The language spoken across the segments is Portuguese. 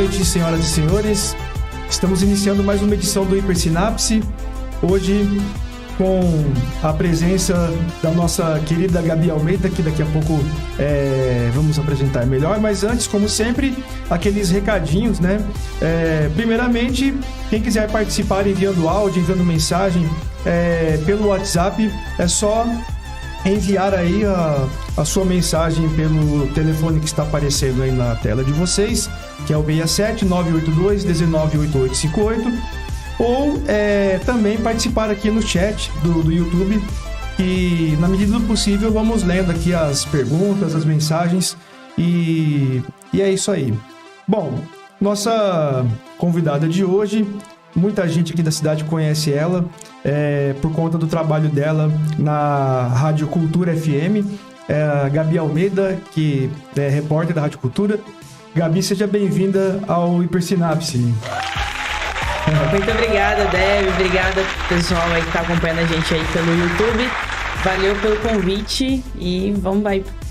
noite, senhoras e senhores. Estamos iniciando mais uma edição do Hipersinapse. Hoje com a presença da nossa querida Gabi Almeida, que daqui a pouco vamos apresentar melhor. Mas antes, como sempre, aqueles recadinhos, né? Primeiramente, quem quiser participar enviando áudio, enviando mensagem pelo WhatsApp, é só enviar aí a sua mensagem pelo telefone que está aparecendo aí na tela de vocês, que é o 67-982-198858, ou também participar aqui no chat do YouTube, e na medida do possível vamos lendo aqui as perguntas, as mensagens, e é isso aí. Bom, nossa convidada de hoje, muita gente aqui da cidade conhece ela por conta do trabalho dela na Rádio Cultura FM, a Gabi Almeida, que é repórter da Rádio Cultura. Gabi, seja bem-vinda ao Hipersinapse. Muito obrigada, Deb. Obrigada, pessoal aí que está acompanhando a gente aí pelo YouTube. Valeu pelo convite e vamos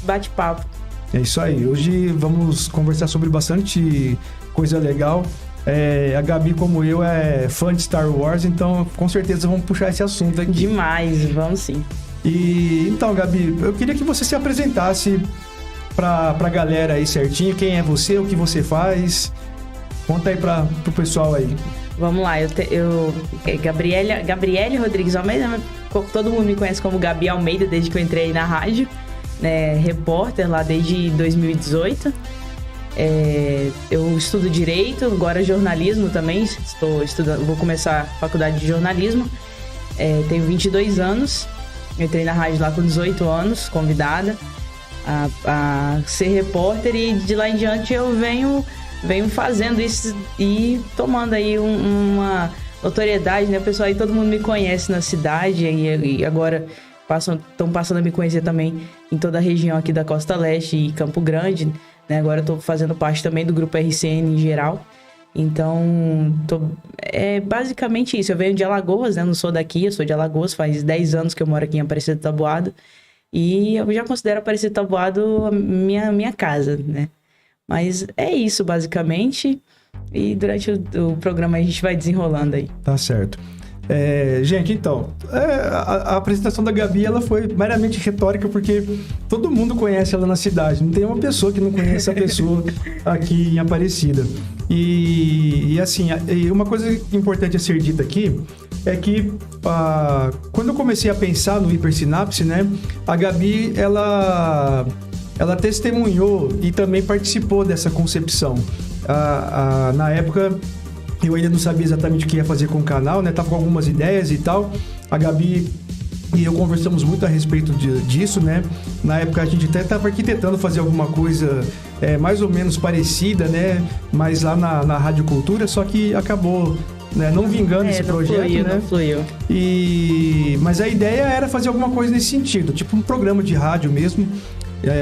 bate-papo. É isso aí. Hoje vamos conversar sobre bastante coisa legal. A Gabi, como eu, é fã de Star Wars, então com certeza vamos puxar esse assunto aqui. Demais, vamos sim. E então, Gabi, eu queria que você se apresentasse pra galera aí certinho. Quem é você, o que você faz? Conta aí pro pessoal aí. Vamos lá, Gabriele Rodrigues Almeida, todo mundo me conhece como Gabi Almeida desde que eu entrei na rádio, né? Repórter lá desde 2018. Eu estudo Direito, agora jornalismo também, estou estudando, vou começar a faculdade de jornalismo, tenho 22 anos, entrei na rádio lá com 18 anos, convidada a ser repórter, e de lá em diante eu venho fazendo isso e tomando aí uma notoriedade, né? O pessoal aí, todo mundo me conhece na cidade e agora estão passando a me conhecer também em toda a região aqui da Costa Leste e Campo Grande, né? Agora eu tô fazendo parte também do grupo RCN em geral. Então, é basicamente isso. Eu venho de Alagoas, né? Não sou daqui, eu sou de Alagoas. Faz 10 anos que eu moro aqui em Aparecida do Taboado. E eu já considero Aparecida do Taboado minha casa, né? Mas é isso, basicamente. E durante o programa a gente vai desenrolando aí. Tá certo. Gente, então, a apresentação da Gabi, ela foi meramente retórica, porque todo mundo conhece ela na cidade. Não tem uma pessoa que não conhece a pessoa aqui em Aparecida. E assim, uma coisa importante a ser dita aqui é que quando eu comecei a pensar no Hipersinapse, né, a Gabi, ela testemunhou e também participou dessa concepção. Na época, eu ainda não sabia exatamente o que ia fazer com o canal, né? Tava com algumas ideias e tal. A Gabi e eu conversamos muito a respeito disso, né? Na época a gente até estava arquitetando fazer alguma coisa mais ou menos parecida, né? Mas lá na Rádio Cultura, só que acabou, né, não vingando esse projeto, né? Não fluiu. Mas a ideia era fazer alguma coisa nesse sentido, tipo um programa de rádio mesmo,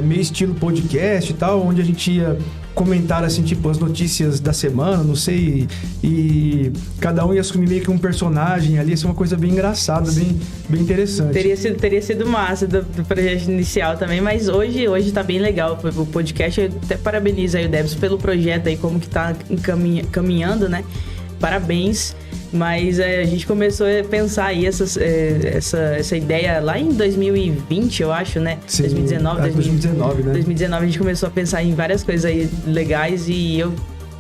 meio estilo podcast e tal, onde a gente ia comentar, assim, tipo, as notícias da semana, não sei, e cada um ia assumir meio que um personagem ali, ia ser uma coisa bem engraçada, bem interessante. Teria sido massa do projeto inicial também, mas hoje tá bem legal o podcast. Eu até parabenizo aí o Debs pelo projeto aí, como que tá caminhando, né? Parabéns. Mas a gente começou a pensar aí essa ideia lá em 2020, eu acho, né? Sim, 2019, né? 2019 a gente começou a pensar em várias coisas aí legais, e eu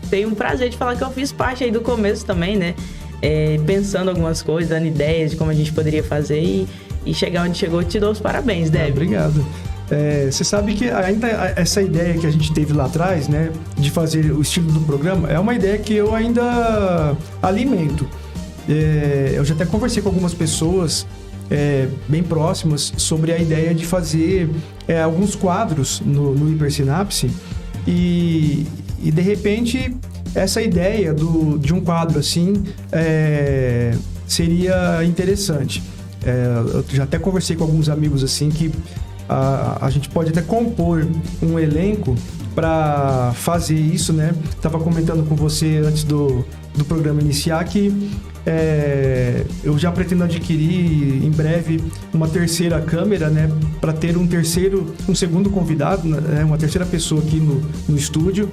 tenho um prazer de falar que eu fiz parte aí do começo também, né? Pensando algumas coisas, dando ideias de como a gente poderia fazer e chegar onde chegou. Te dou os parabéns, Deb. Obrigado. Você sabe que ainda essa ideia que a gente teve lá atrás, né, de fazer o estilo do programa, é uma ideia que eu ainda alimento. Eu já até conversei com algumas pessoas bem próximas sobre a ideia de fazer alguns quadros no Hipersinapse, e de repente essa ideia de um quadro assim seria interessante. Eu já até conversei com alguns amigos assim que a gente pode até compor um elenco para fazer isso, né? Tava comentando com você antes do programa iniciar que eu já pretendo adquirir em breve uma terceira câmera, né? Para ter um segundo convidado, né? Uma terceira pessoa aqui no estúdio.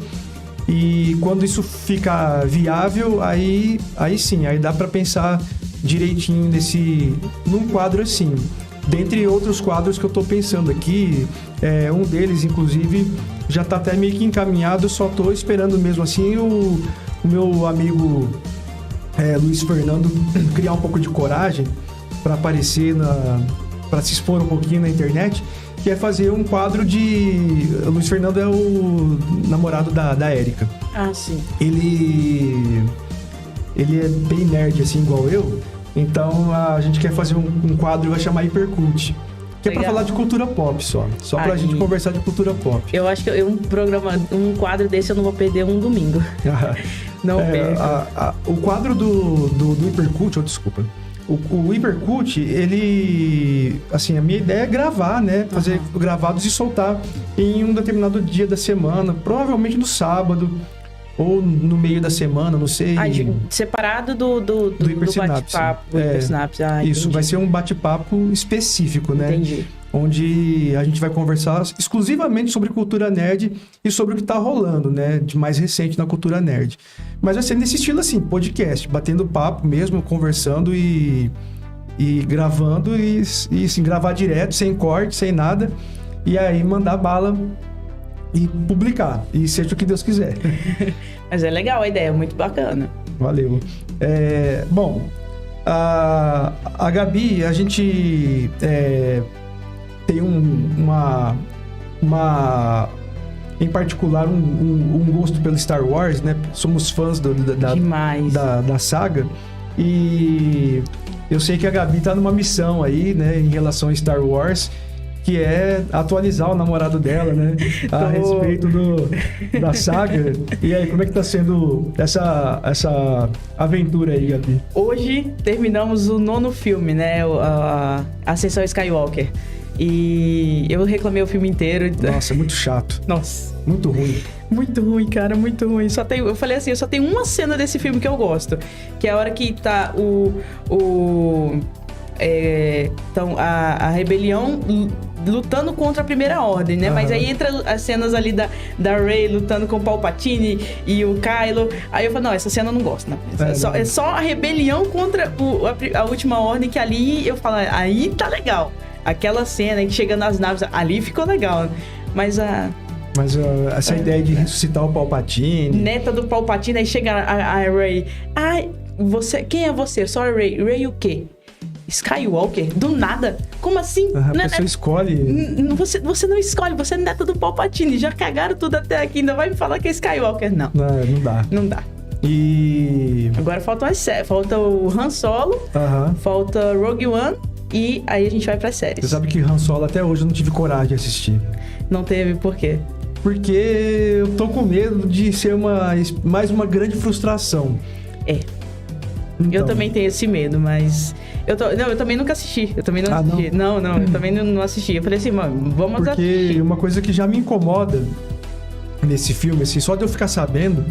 E quando isso fica viável, aí sim, aí dá para pensar direitinho num quadro assim. Dentre outros quadros que eu tô pensando aqui, um deles, inclusive, já tá até meio que encaminhado, só tô esperando mesmo assim o meu amigo Luiz Fernando criar um pouco de coragem para aparecer para se expor um pouquinho na internet, que é fazer um quadro de... O Luiz Fernando é o namorado da Érica. Ah, sim. Ele é bem nerd, assim, igual eu. Então, a gente quer fazer um quadro que vai chamar Hipercult. Que é pra falar de cultura pop só. Só pra gente conversar de cultura pop. Eu acho que um quadro desse eu não vou perder um domingo. Não perco. O quadro do Hipercult, desculpa. O Hipercult, ele... Assim, a minha ideia é gravar, né? Fazer gravados e soltar em um determinado dia da semana. Provavelmente no sábado. Ou no meio da semana, não sei. Separado do bate-papo, do Hipersynapse. Isso, vai ser um bate-papo específico, né? Entendi. Onde a gente vai conversar exclusivamente sobre cultura nerd e sobre o que tá rolando, né? De mais recente na cultura nerd. Mas vai ser nesse estilo assim, podcast, batendo papo mesmo, conversando e gravando e assim, gravar direto, sem corte, sem nada. E aí mandar bala e publicar, e seja o que Deus quiser. Mas é legal a ideia, muito bacana. Valeu. Bom, a Gabi, a gente tem uma em particular um gosto pelo Star Wars, né? Somos fãs Demais. Da saga, e eu sei que a Gabi tá numa missão aí, né, em relação a Star Wars, que é atualizar o namorado dela, né? A respeito da saga. E aí, como é que tá sendo essa aventura aí, Gabi? Hoje terminamos o 9º filme, né? A Ascensão Skywalker. E eu reclamei o filme inteiro. Nossa, muito chato. Nossa. Muito ruim. Muito ruim, cara, muito ruim. Eu falei assim, eu só tenho uma cena desse filme que eu gosto. Que é a hora que tá então, a rebelião lutando contra a Primeira Ordem, né? Mas aí entra as cenas ali da Rey lutando com o Palpatine e o Kylo. Aí eu falo, não, essa cena eu não gosto, não. É só a rebelião contra a Última Ordem, que ali eu falo, aí tá legal. Aquela cena que chega nas naves, ali ficou legal. Mas essa ideia de ressuscitar o Palpatine... Neta do Palpatine, aí chega a Rey. Ai, quem é você? Só a Rey. Rey o quê? Skywalker? Do nada? Como assim? A pessoa escolhe... Você não escolhe, você é neta do Palpatine. Já cagaram tudo até aqui, ainda vai me falar que é Skywalker? Não. Não dá. Não dá. E... Agora falta o Han Solo, falta Rogue One, e aí a gente vai pras séries. Você sabe que Han Solo até hoje eu não tive coragem de assistir. Não teve, por quê? Porque eu tô com medo de ser mais uma grande frustração. Então. Eu também tenho esse medo, mas... Eu também nunca assisti. Eu também não assisti. Não, eu também não assisti. Eu falei assim, mano, vamos assistir. Porque uma coisa que já me incomoda nesse filme, assim, só de eu ficar sabendo,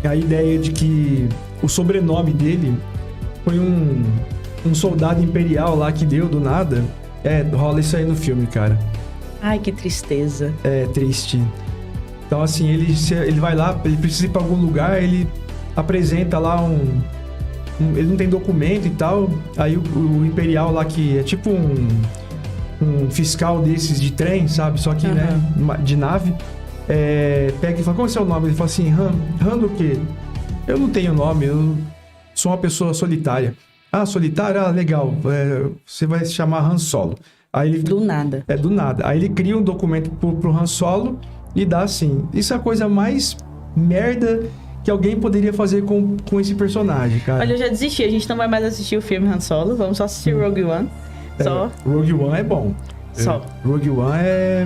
é a ideia de que o sobrenome dele foi um soldado imperial lá que deu do nada. Rola isso aí no filme, cara. Ai, que tristeza. É triste. Então, assim, ele vai lá, ele precisa ir pra algum lugar, ele apresenta lá ele não tem documento e tal. Aí o imperial lá, que é tipo um fiscal desses de trem, sabe? Só que, né, de nave, pega e fala, qual é o seu nome? Ele fala assim, Han do quê? Eu não tenho nome, eu sou uma pessoa solitária. Ah, solitária? Ah, legal. Você vai se chamar Han Solo. Aí do nada. Do nada. Aí ele cria um documento pro Han Solo e dá assim. Isso é a coisa mais merda que alguém poderia fazer com esse personagem, cara. Olha, eu já desisti. A gente não vai mais assistir o filme Han Solo. Vamos só assistir Rogue One. Rogue One é bom. Só. Rogue One é...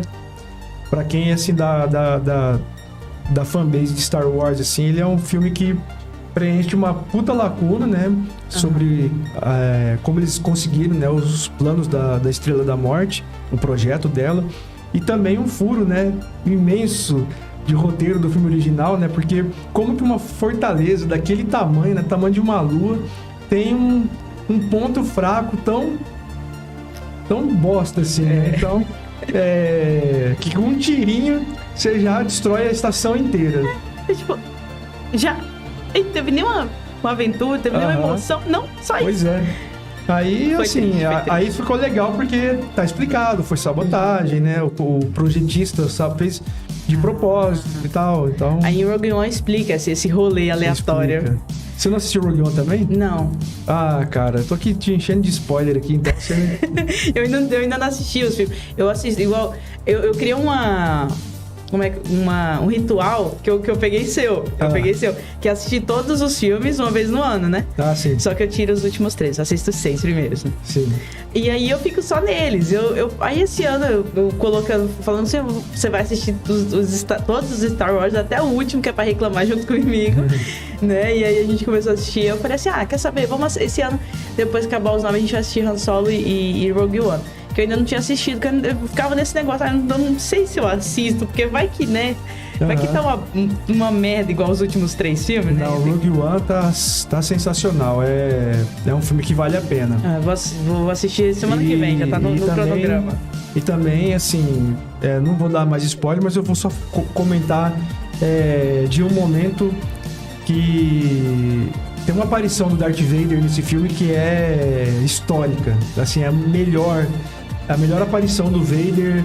Pra quem é, assim, da fanbase de Star Wars, assim, ele é um filme que preenche uma puta lacuna, né? Sobre como eles conseguiram, né? Os planos da Estrela da Morte, o projeto dela. E também um furo, né? Imenso de roteiro do filme original, né? Porque como que uma fortaleza daquele tamanho, né? Tamanho de uma lua, tem um ponto fraco tão bosta assim, né? Então, que com um tirinho você já destrói a estação inteira. Tipo, Já. E não teve nenhuma uma aventura, teve nenhuma emoção. Não, só isso. Pois é. Aí, Foi assim, triste, foi triste. aí ficou legal porque tá explicado, foi sabotagem, né? O projetista, sabe, fez de propósito e tal, então... Aí em Rogue One explica esse rolê aleatório. Explica. Você não assistiu Rogue One também? Não. Ah, cara, eu tô aqui te enchendo de spoiler aqui, então você... eu ainda não assisti os filmes. Eu assisti, igual... Eu criei um ritual que eu peguei seu. Que é assistir todos os filmes uma vez no ano, né? Ah, sim. Só que eu tiro os últimos 3, assisto os 6 primeiros, né? Sim. E aí eu fico só neles. Aí esse ano eu colocando, falando assim, você vai assistir todos os Star Wars, até o último que é pra reclamar junto comigo, né? E aí a gente começou a assistir. Eu falei assim, quer saber? Vamos esse ano, depois que acabar os 9, a gente vai assistir Han Solo e Rogue One. Que eu ainda não tinha assistido, que eu ficava nesse negócio, eu não sei se eu assisto, porque vai que, né? Vai que tá uma merda igual os últimos 3 filmes, né? Não, Rogue One tá sensacional. É um filme que vale a pena. Vou assistir semana que vem, já tá no cronograma. E também, assim, não vou dar mais spoiler, mas eu vou só comentar de um momento que tem uma aparição do Darth Vader nesse filme que é histórica. Assim, é a melhor aparição do Vader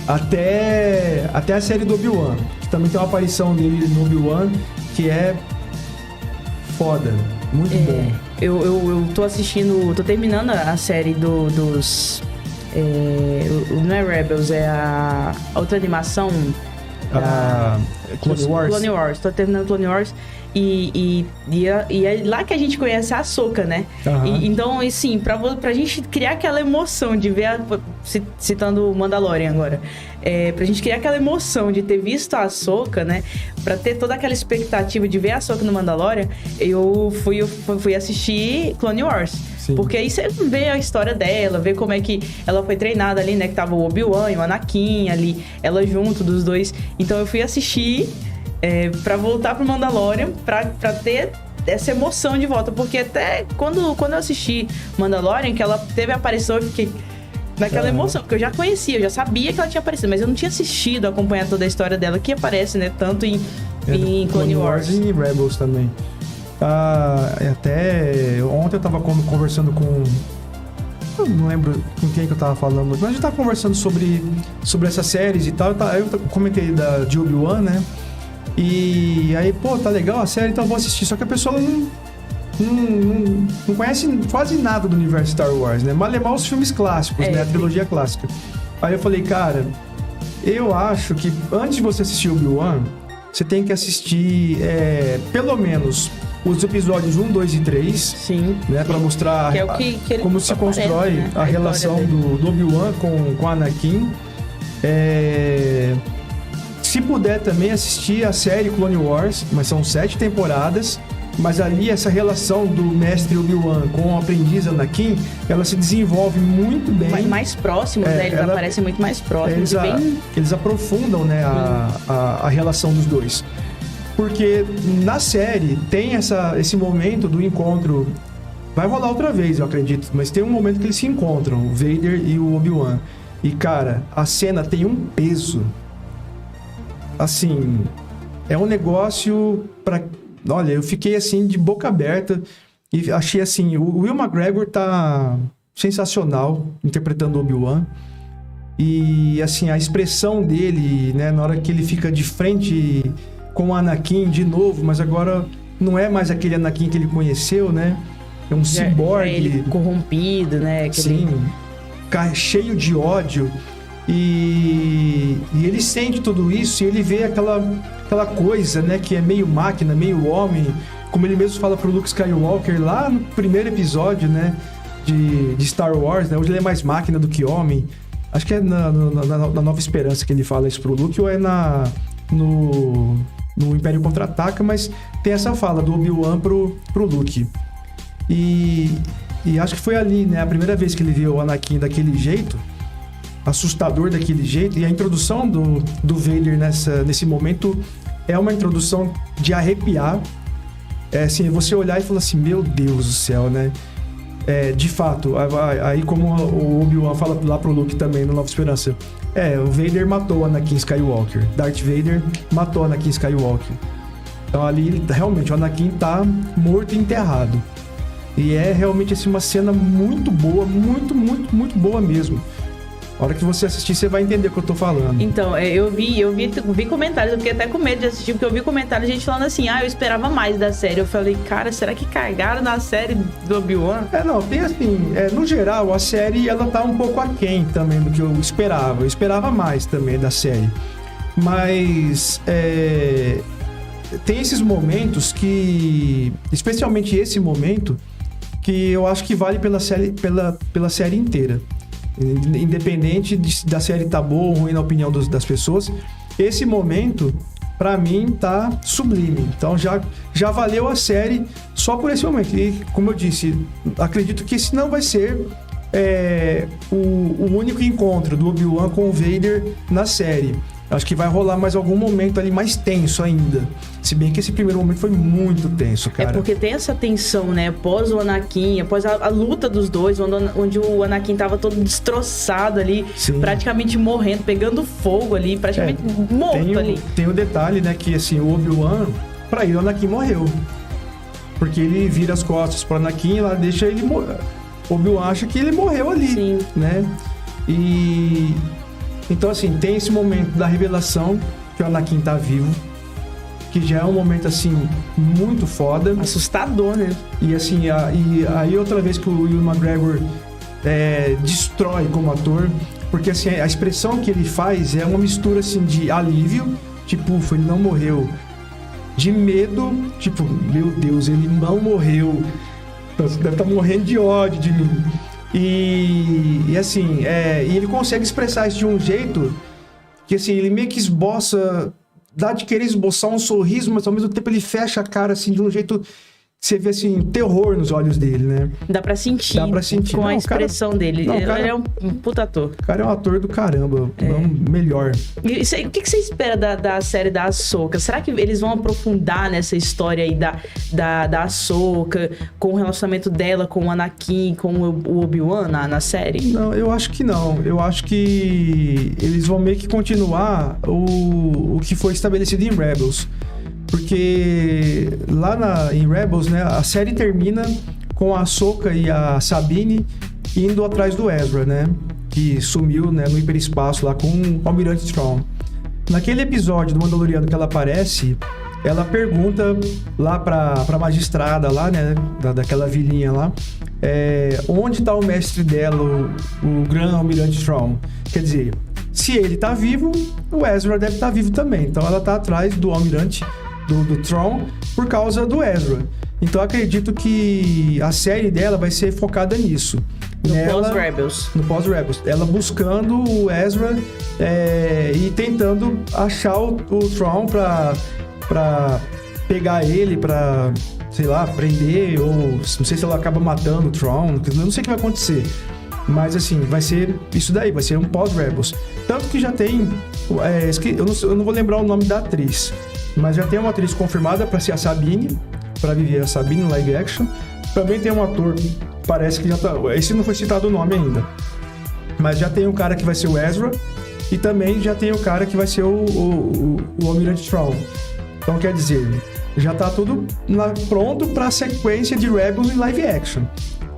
até a série do Obi-Wan. Que também tem uma aparição dele no Obi-Wan que é foda, muito bom. Eu tô assistindo, tô terminando a série dos... não é Rebels, é a outra animação... Clone Wars. Clone Wars, tô terminando Clone Wars. E é lá que a gente conhece a Ahsoka, né? Então, assim, pra gente criar aquela emoção de ver citando o Mandalorian agora, pra gente criar aquela emoção de ter visto a Ahsoka, né? Pra ter toda aquela expectativa de ver a Ahsoka no Mandalorian, eu fui assistir Clone Wars. Sim. Porque aí você vê a história dela, vê como é que ela foi treinada ali, né? Que tava o Obi-Wan e o Anakin ali, ela junto dos dois. Então eu fui assistir pra voltar pro Mandalorian, pra ter essa emoção de volta. Porque até quando eu assisti Mandalorian, que ela teve a aparição, eu fiquei naquela emoção. Porque eu já conhecia, eu já sabia que ela tinha aparecido, mas eu não tinha assistido, acompanhado toda a história dela, que aparece, né? Tanto em Clone Wars. E Rebels também. Até ontem eu tava conversando com... Eu não lembro com quem que eu tava falando, mas a gente tava conversando sobre essas séries e tal. Eu comentei de Obi-Wan, né? E aí, tá legal a série, então eu vou assistir. Só que a pessoa não conhece quase nada do universo Star Wars, né? Malemar os filmes clássicos, né? A trilogia clássica. Aí eu falei, cara, eu acho que antes de você assistir Obi-Wan, você tem que assistir pelo menos os episódios 1, 2 e 3. Sim. Né? Pra mostrar que é o que como se constrói, né? A relação do Obi-Wan com Anakin. Se puder também assistir a série Clone Wars, mas são 7 temporadas. Mas ali essa relação do mestre Obi-Wan com o aprendiz Anakin, ela se desenvolve muito bem. Mais próximos, né? Eles aparecem muito mais próximos. Eles aprofundam, né, a relação dos dois. Porque na série tem esse momento do encontro. Vai rolar outra vez, eu acredito. Mas tem um momento que eles se encontram, o Vader e o Obi-Wan. E, cara, a cena tem um peso. Assim, é um negócio pra... Olha, eu fiquei assim de boca aberta e achei assim, o Will McGregor tá sensacional interpretando o Obi-Wan. E assim, a expressão dele, né, na hora que ele fica de frente com o Anakin de novo, mas agora não é mais aquele Anakin que ele conheceu, né? É um ciborgue. Ele corrompido, né? Sim, cheio de ódio. E ele sente tudo isso e ele vê aquela coisa, né, que é meio máquina, meio homem, como ele mesmo fala pro Luke Skywalker lá no primeiro episódio, né, de Star Wars, né, hoje ele é mais máquina do que homem. Acho que é na Nova Esperança que ele fala isso pro Luke, ou é no Império Contra-Ataca, mas tem essa fala do Obi-Wan pro Luke. E acho que foi ali, né, a primeira vez que ele viu o Anakin daquele jeito, assustador daquele jeito, e a introdução do Vader nesse momento é uma introdução de arrepiar. Assim, você olhar e falar assim, meu Deus do céu, né? De fato, aí como o Obi-Wan fala lá pro Luke também no Nova Esperança, o Vader matou Anakin Skywalker, Darth Vader matou Anakin Skywalker. Então ali, realmente, o Anakin tá morto e enterrado. E é realmente assim, uma cena muito boa, muito, muito, muito boa mesmo. A hora que você assistir, você vai entender o que eu tô falando. Então, eu vi comentários, eu fiquei até com medo de assistir, porque eu vi comentários de gente falando assim, eu esperava mais da série. Eu falei, cara, será que cagaram na série do Obi-Wan? Não, tem assim, no geral, a série, ela tá um pouco aquém também do que eu esperava. Eu esperava mais também da série. Mas, tem esses momentos que, especialmente esse momento, que eu acho que vale pela série inteira. Independente da série tá boa ou ruim na opinião das pessoas, esse momento, pra mim, tá sublime. Então já valeu a série só por esse momento. E, como eu disse, acredito que esse não vai ser o único encontro do Obi-Wan com o Vader na série. Acho que vai rolar mais algum momento ali mais tenso ainda. Se bem que esse primeiro momento foi muito tenso, cara. É porque tem essa tensão, né? Após o Anakin, após a luta dos dois, onde o Anakin tava todo destroçado ali, Sim. praticamente morrendo, pegando fogo ali, praticamente morto ali. Tem o detalhe, né? Que assim, o Obi-Wan, pra ele, o Anakin morreu. Porque ele vira as costas pro Anakin e lá deixa ele morrer. O Obi-Wan acha que ele morreu ali, Sim. né? E... Então, assim, tem esse momento da revelação que o Anakin tá vivo, que já é um momento, assim, muito foda. Assustador, né? E, assim, e aí outra vez que o Ewan McGregor destrói como ator, porque, assim, a expressão que ele faz é uma mistura, assim, de alívio, tipo, ufa, ele não morreu, de medo, tipo, meu Deus, ele não morreu, deve estar morrendo de ódio de mim. E assim, e ele consegue expressar isso de um jeito que, assim, ele meio que esboça, dá de querer esboçar um sorriso, mas ao mesmo tempo ele fecha a cara, assim, de um jeito que você vê, assim, terror nos olhos dele, né? Dá pra sentir. Com a expressão dele. Ele é um puta ator. O cara é um ator do caramba, melhor. E o que você espera da série da Ahsoka? Será que eles vão aprofundar nessa história aí da Ahsoka, com o relacionamento dela com o Anakin, com o Obi-Wan na série? Não, eu acho que não. Eu acho que eles vão meio que continuar o que foi estabelecido em Rebels. Porque lá em Rebels, né, a série termina com a Ahsoka e a Sabine indo atrás do Ezra, né? Que sumiu, né, no hiperespaço lá com o Almirante Strong. Naquele episódio do Mandaloriano que ela aparece, ela pergunta lá pra magistrada lá, né, daquela vilinha lá, onde tá o mestre dela, o Gran Almirante Strong. Quer dizer, se ele tá vivo, o Ezra deve estar vivo também. Então ela tá atrás do Almirante do Tron por causa do Ezra. Então eu acredito que a série dela vai ser focada nisso. No pós-Rebels. No pós-Rebels. Ela buscando o Ezra e tentando achar o Tron pra pegar ele, pra, sei lá, prender, ou não sei se ela acaba matando o Tron, eu não sei o que vai acontecer. Mas assim, vai ser isso daí, vai ser um pós-Rebels. Tanto que já tem, eu não vou lembrar o nome da atriz, mas já tem uma atriz confirmada pra ser a Sabine, pra viver a Sabine no live action. Também tem um ator, parece que já tá, esse não foi citado o nome ainda, mas já tem um cara que vai ser o Ezra, e também já tem o cara que vai ser o Almirante Strong. Então quer dizer, já tá tudo pronto pra sequência de Rebels em live action.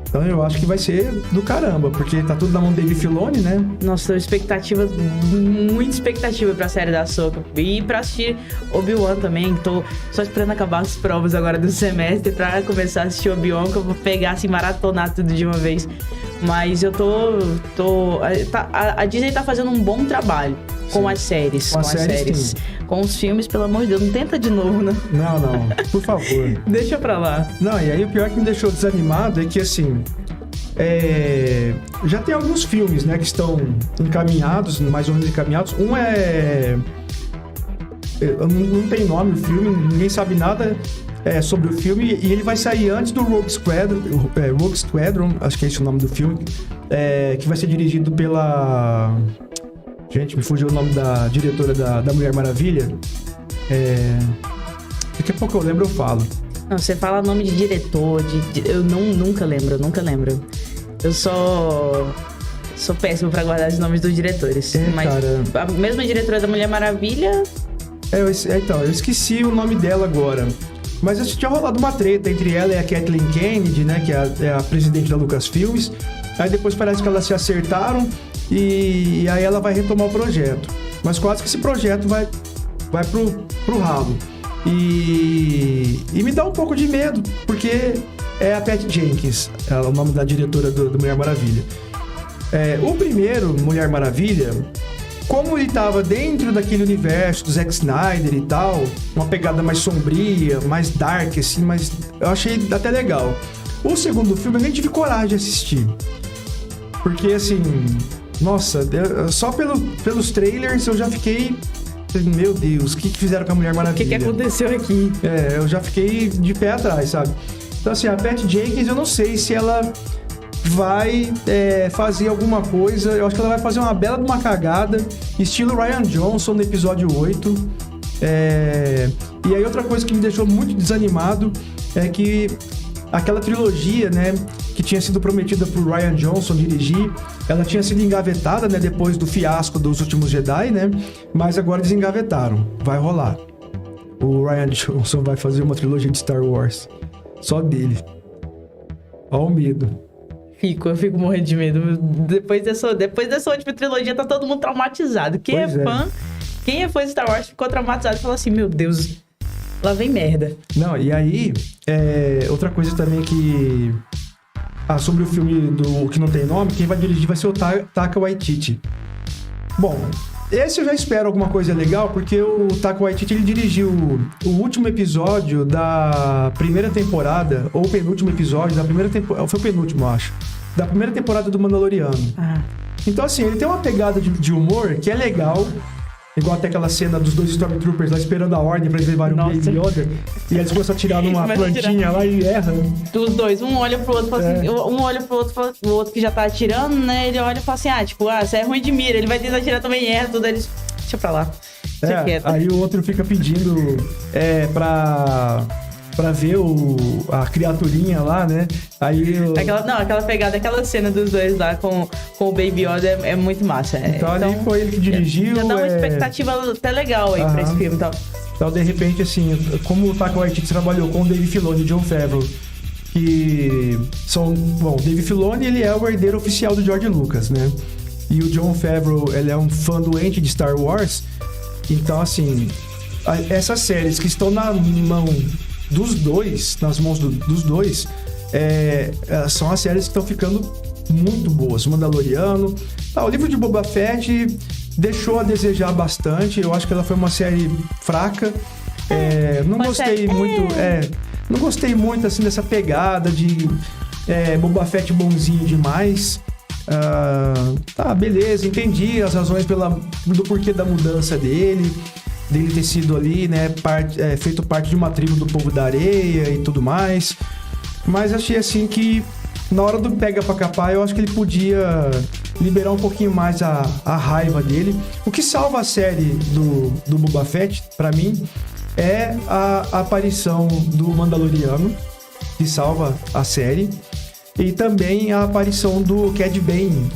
Então eu acho que vai ser do caramba, porque tá tudo na mão dele, Filoni, né? Nossa, muita expectativa pra série da Ahsoka. E pra assistir Obi-Wan também. Tô só esperando acabar as provas agora do semestre pra começar a assistir Obi-Wan, que eu vou pegar, assim, maratonar tudo de uma vez. Mas eu a Disney tá fazendo um bom trabalho com as séries. Com as séries. Com os filmes, pelo amor de Deus, não tenta de novo, né? Não, por favor. Deixa pra lá. Não, e aí o pior que me deixou desanimado é que, assim, já tem alguns filmes, né, que estão encaminhados, mais ou menos encaminhados. Um não tem nome o filme, ninguém sabe nada sobre o filme, e ele vai sair antes do Rogue Squadron, acho que é esse o nome do filme, que vai ser dirigido pela... Gente, me fugiu o nome da diretora da Mulher Maravilha. Daqui a pouco eu lembro, eu falo. Não, você fala nome de diretor, eu nunca lembro. Eu sou péssimo pra guardar os nomes dos diretores. Mas cara... a mesma diretora da Mulher Maravilha Então, eu esqueci o nome dela agora. Mas tinha rolado uma treta entre ela e a Kathleen Kennedy, né? Que é a presidente da Lucasfilms. Aí depois parece que elas se acertaram e aí ela vai retomar o projeto. Mas quase que esse projeto vai pro ralo. E me dá um pouco de medo, porque é a Patty Jenkins, é o nome da diretora do Mulher Maravilha. O primeiro, Mulher Maravilha, como ele estava dentro daquele universo do Zack Snyder e tal, uma pegada mais sombria, mais dark, assim, mas eu achei até legal. O segundo filme eu nem tive coragem de assistir. Porque, assim, nossa, só pelos trailers eu já fiquei... Meu Deus, o que fizeram com a Mulher Maravilha? O que aconteceu aqui? Eu já fiquei de pé atrás, sabe? Então, assim, a Patty Jenkins, eu não sei se ela vai fazer alguma coisa. Eu acho que ela vai fazer uma bela de uma cagada, estilo Rian Johnson no episódio 8. E aí outra coisa que me deixou muito desanimado é que aquela trilogia, né, que tinha sido prometida por Rian Johnson dirigir, ela tinha sido engavetada, né, depois do fiasco dos Últimos Jedi, né, mas agora desengavetaram, vai rolar. O Rian Johnson vai fazer uma trilogia de Star Wars, só dele. Ó o medo. Eu fico morrendo de medo. Depois dessa última trilogia, tá todo mundo traumatizado. Quem é fã de Star Wars ficou traumatizado e falou assim, meu Deus, lá vem merda. Não, e aí, outra coisa também que... sobre o filme do Que Não Tem Nome, quem vai dirigir vai ser o Taika Waititi. Bom, esse eu já espero alguma coisa legal, porque o Taika Waititi, ele dirigiu o último episódio da primeira temporada, ou o penúltimo episódio da primeira temporada, foi o penúltimo, eu acho, da primeira temporada do Mandaloriano. Então, assim, ele tem uma pegada de humor que é legal, igual até aquela cena dos dois Stormtroopers lá esperando a ordem pra eles levarem um Baby Yoda. E eles começam a tirar numa plantinha lá e erra. Os dois, um olha pro outro e fala assim, um olha pro outro, o outro que já tá atirando, né? Ele olha e fala assim, você é ruim de mira, ele vai tentar atirar também e erra tudo, eles... Deixa pra lá. Aí o outro fica pedindo pra ver a criaturinha lá, né? Aí aquela pegada, aquela cena dos dois lá com o Baby Yoda é muito massa. Então ali foi ele que dirigiu. Já dá uma expectativa até legal aí pra esse filme e tal. Então, de repente, assim, como o Taika Waititi trabalhou com o Dave Filoni e Jon Favreau, que são... Bom, o Dave Filoni, ele é o herdeiro oficial do George Lucas, né? E o Jon Favreau, ele é um fã doente de Star Wars. Então, assim, essas séries que estão na mão dos dois, nas mãos dos dois, são as séries que estão ficando muito boas. Mandaloriano, o livro de Boba Fett deixou a desejar bastante. Eu acho que ela foi uma série fraca. Não gostei muito assim dessa pegada de Boba Fett bonzinho demais. Beleza, entendi as razões do porquê da mudança dele ter sido ali, né, feito parte de uma tribo do povo da areia e tudo mais. Mas achei assim que na hora do pega pra capar, eu acho que ele podia liberar um pouquinho mais a raiva dele. O que salva a série do Boba Fett, pra mim, é a aparição do Mandaloriano, que salva a série. E também a aparição do Cad Bane,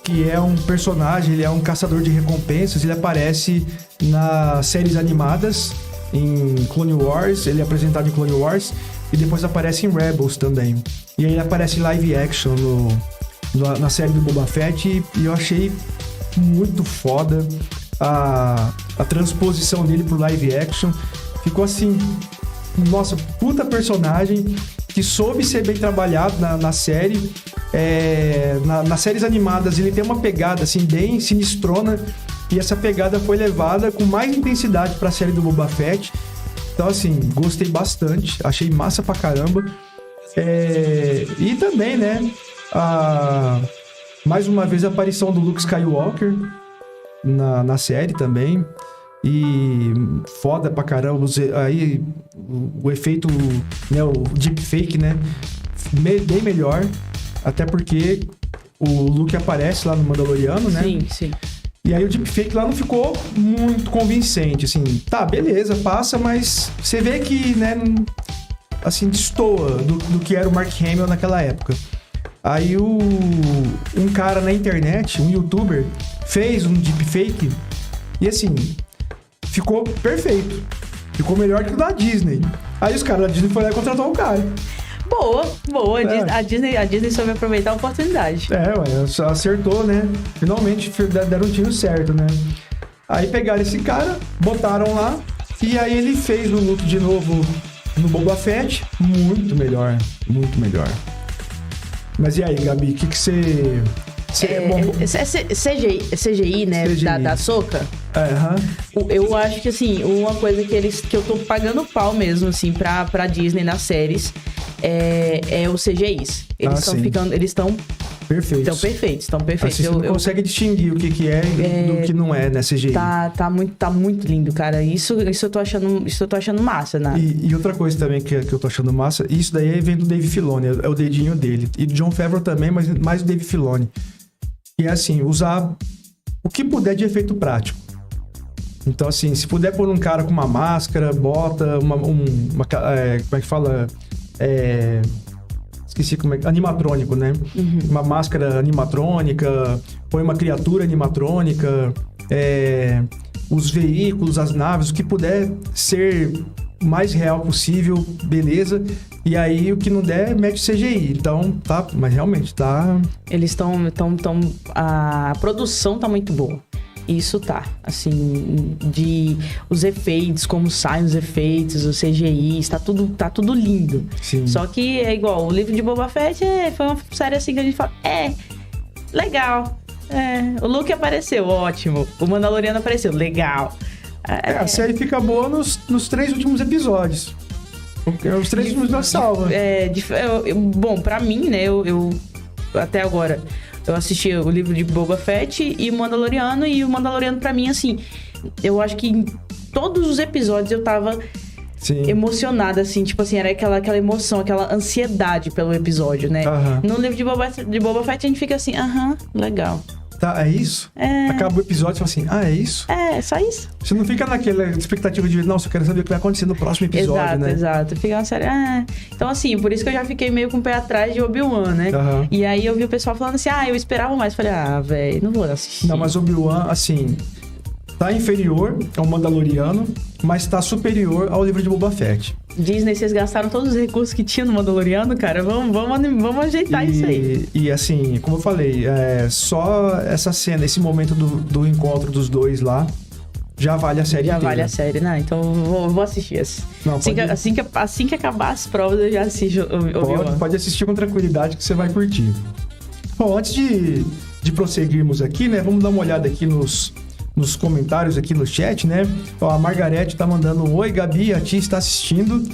que é um personagem, ele é um caçador de recompensas, ele aparece nas séries animadas, em Clone Wars, ele é apresentado em Clone Wars, e depois aparece em Rebels também. E aí ele aparece em live action na série do Boba Fett, e eu achei muito foda a transposição dele pro live action. Ficou assim, nossa, puta personagem que soube ser bem trabalhado na série. Nas séries animadas ele tem uma pegada assim bem sinistrona, e essa pegada foi levada com mais intensidade pra série do Boba Fett. Então assim, gostei bastante, achei massa pra caramba. E também, né, mais uma vez a aparição do Luke Skywalker na série também. E foda pra caramba. Aí o efeito, né, o deepfake, né, bem melhor. Até porque o Luke aparece lá no Mandaloriano, né? Sim. E aí o deepfake lá não ficou muito convincente, assim. Tá, beleza, passa, mas você vê que, né, assim, destoa do que era o Mark Hamill naquela época. Aí um cara na internet, um youtuber, fez um deepfake e, assim, ficou perfeito. Ficou melhor que o da Disney. Aí os caras da Disney foram lá e contratou o cara. Boa. A Disney soube aproveitar a oportunidade. Ué, acertou, né? Finalmente deram um tiro certo, né? Aí pegaram esse cara, botaram lá, e aí ele fez o luto de novo no Boba Fett. Muito melhor. Mas e aí, Gabi, o que você... CGI, né? CGI. Da Ahsoka. Eu acho que, assim, uma coisa que eu tô pagando pau mesmo, assim, pra Disney nas séries é os CGIs. Eles estão ficando... Eles estão... Perfeitos. Estão perfeitos. Assim, você não consegue distinguir o que é do que não é, né, CGI. Tá muito lindo, cara. Isso eu tô achando massa, né? E outra coisa também que eu tô achando massa, isso daí vem do Dave Filoni, é o dedinho dele. E do Jon Favreau também, mas mais do Dave Filoni. E é assim, usar o que puder de efeito prático. Então, assim, se puder pôr um cara com uma máscara, bota como é que fala? Esqueci como é que... Animatrônico, né? Uhum. Uma máscara animatrônica, põe uma criatura animatrônica, os veículos, as naves, o que puder ser o mais real possível, beleza. E aí, o que não der, mete CGI. Então, tá... Mas realmente, tá... Eles estão... A produção tá muito boa. Isso tá, assim, os efeitos, como saem os efeitos, os CGIs, tá tudo lindo. Sim. Só que é igual, o livro de Boba Fett foi uma série assim que a gente fala, legal. O Luke apareceu, ótimo. O Mandaloriano apareceu, legal. A série fica boa nos 3 últimos episódios. Os 3 últimos da salva. Bom, pra mim, né, eu até agora... Eu assisti o livro de Boba Fett e o Mandaloriano. E o Mandaloriano, pra mim, assim... Eu acho que em todos os episódios eu tava emocionada, assim. Tipo assim, era aquela emoção, aquela ansiedade pelo episódio, né? No livro de Boba Fett a gente fica assim... legal. Tá, é isso? Acaba o episódio e fala assim, é isso? Só isso. Você não fica naquela expectativa de, nossa, eu quero saber o que vai acontecer no próximo episódio, né? Exato. Fica uma série, Então, assim, por isso que eu já fiquei meio com o pé atrás de Obi-Wan, né? E aí eu vi o pessoal falando assim, eu esperava mais. Falei, velho, não vou assistir. Não, mas Obi-Wan, assim, tá inferior ao Mandaloriano, mas tá superior ao livro de Boba Fett. Disney, vocês gastaram todos os recursos que tinha no Mandaloriano, cara. Vamos ajeitar isso aí. E assim, como eu falei, só essa cena, esse momento do encontro dos dois lá, já vale a série inteira. Já vale a série, né? Então vou assistir esse. Não, assim que acabar as provas, eu já assisto o Pode assistir com tranquilidade que você vai curtir. Bom, antes de prosseguirmos aqui, né? Vamos dar uma olhada aqui nos comentários aqui no chat, né? A Margarete tá mandando um oi, Gabi, a tia está assistindo.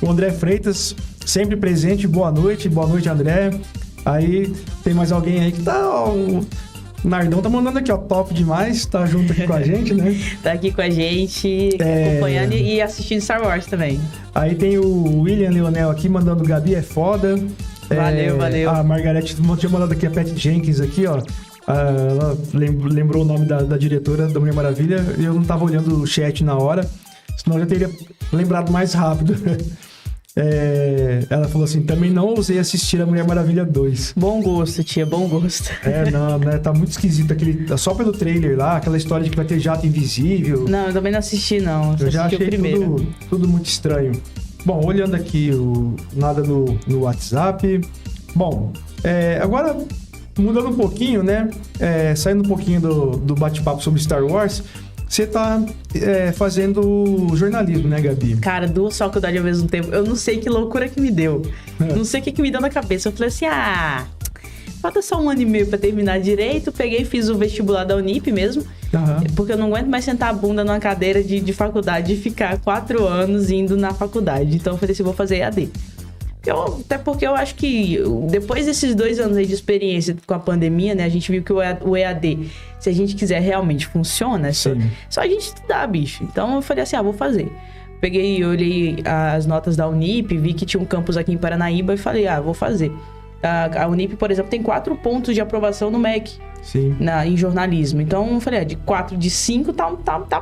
O André Freitas, sempre presente, boa noite, André. Aí tem mais alguém aí que tá... O Nardão tá mandando aqui, top demais, tá junto aqui com a gente, né? Tá aqui com a gente, acompanhando e assistindo Star Wars também. Aí tem o William Leonel aqui mandando, Gabi é foda. Valeu. A Margarete tinha mandado aqui a Pat Jenkins aqui, ó. Ela lembrou o nome da diretora da Mulher Maravilha e eu não tava olhando o chat na hora, senão eu já teria lembrado mais rápido. Ela falou assim, também não ousei assistir a Mulher Maravilha 2. Bom gosto, tia, bom gosto. Não, né? Tá muito esquisito só pelo trailer lá, aquela história de que vai ter jato invisível. Não, eu também não assisti, não. Eu já achei tudo muito estranho. Bom, olhando aqui nada no WhatsApp. Bom, agora... Mudando um pouquinho, né? Saindo um pouquinho do bate-papo sobre Star Wars, você tá fazendo jornalismo, né, Gabi? Cara, 2 faculdades ao mesmo tempo. Eu não sei que loucura que me deu. Não sei o que me deu na cabeça. Eu falei assim, falta só 1 ano e meio pra terminar direito. Peguei e fiz o vestibular da Unip mesmo. Porque eu não aguento mais sentar a bunda numa cadeira de ficar 4 anos indo na faculdade. Então eu falei assim, vou fazer EAD. Até porque eu acho que depois desses 2 anos aí de experiência com a pandemia, né? A gente viu que o EAD, se a gente quiser, realmente funciona. Só a gente estudar, bicho. Então eu falei assim, vou fazer. Peguei, olhei as notas da Unip, vi que tinha um campus aqui em Paranaíba e falei, vou fazer. A Unip, por exemplo, tem 4 pontos de aprovação no MEC. Sim. Em jornalismo. Então eu falei, de 4 de 5 tá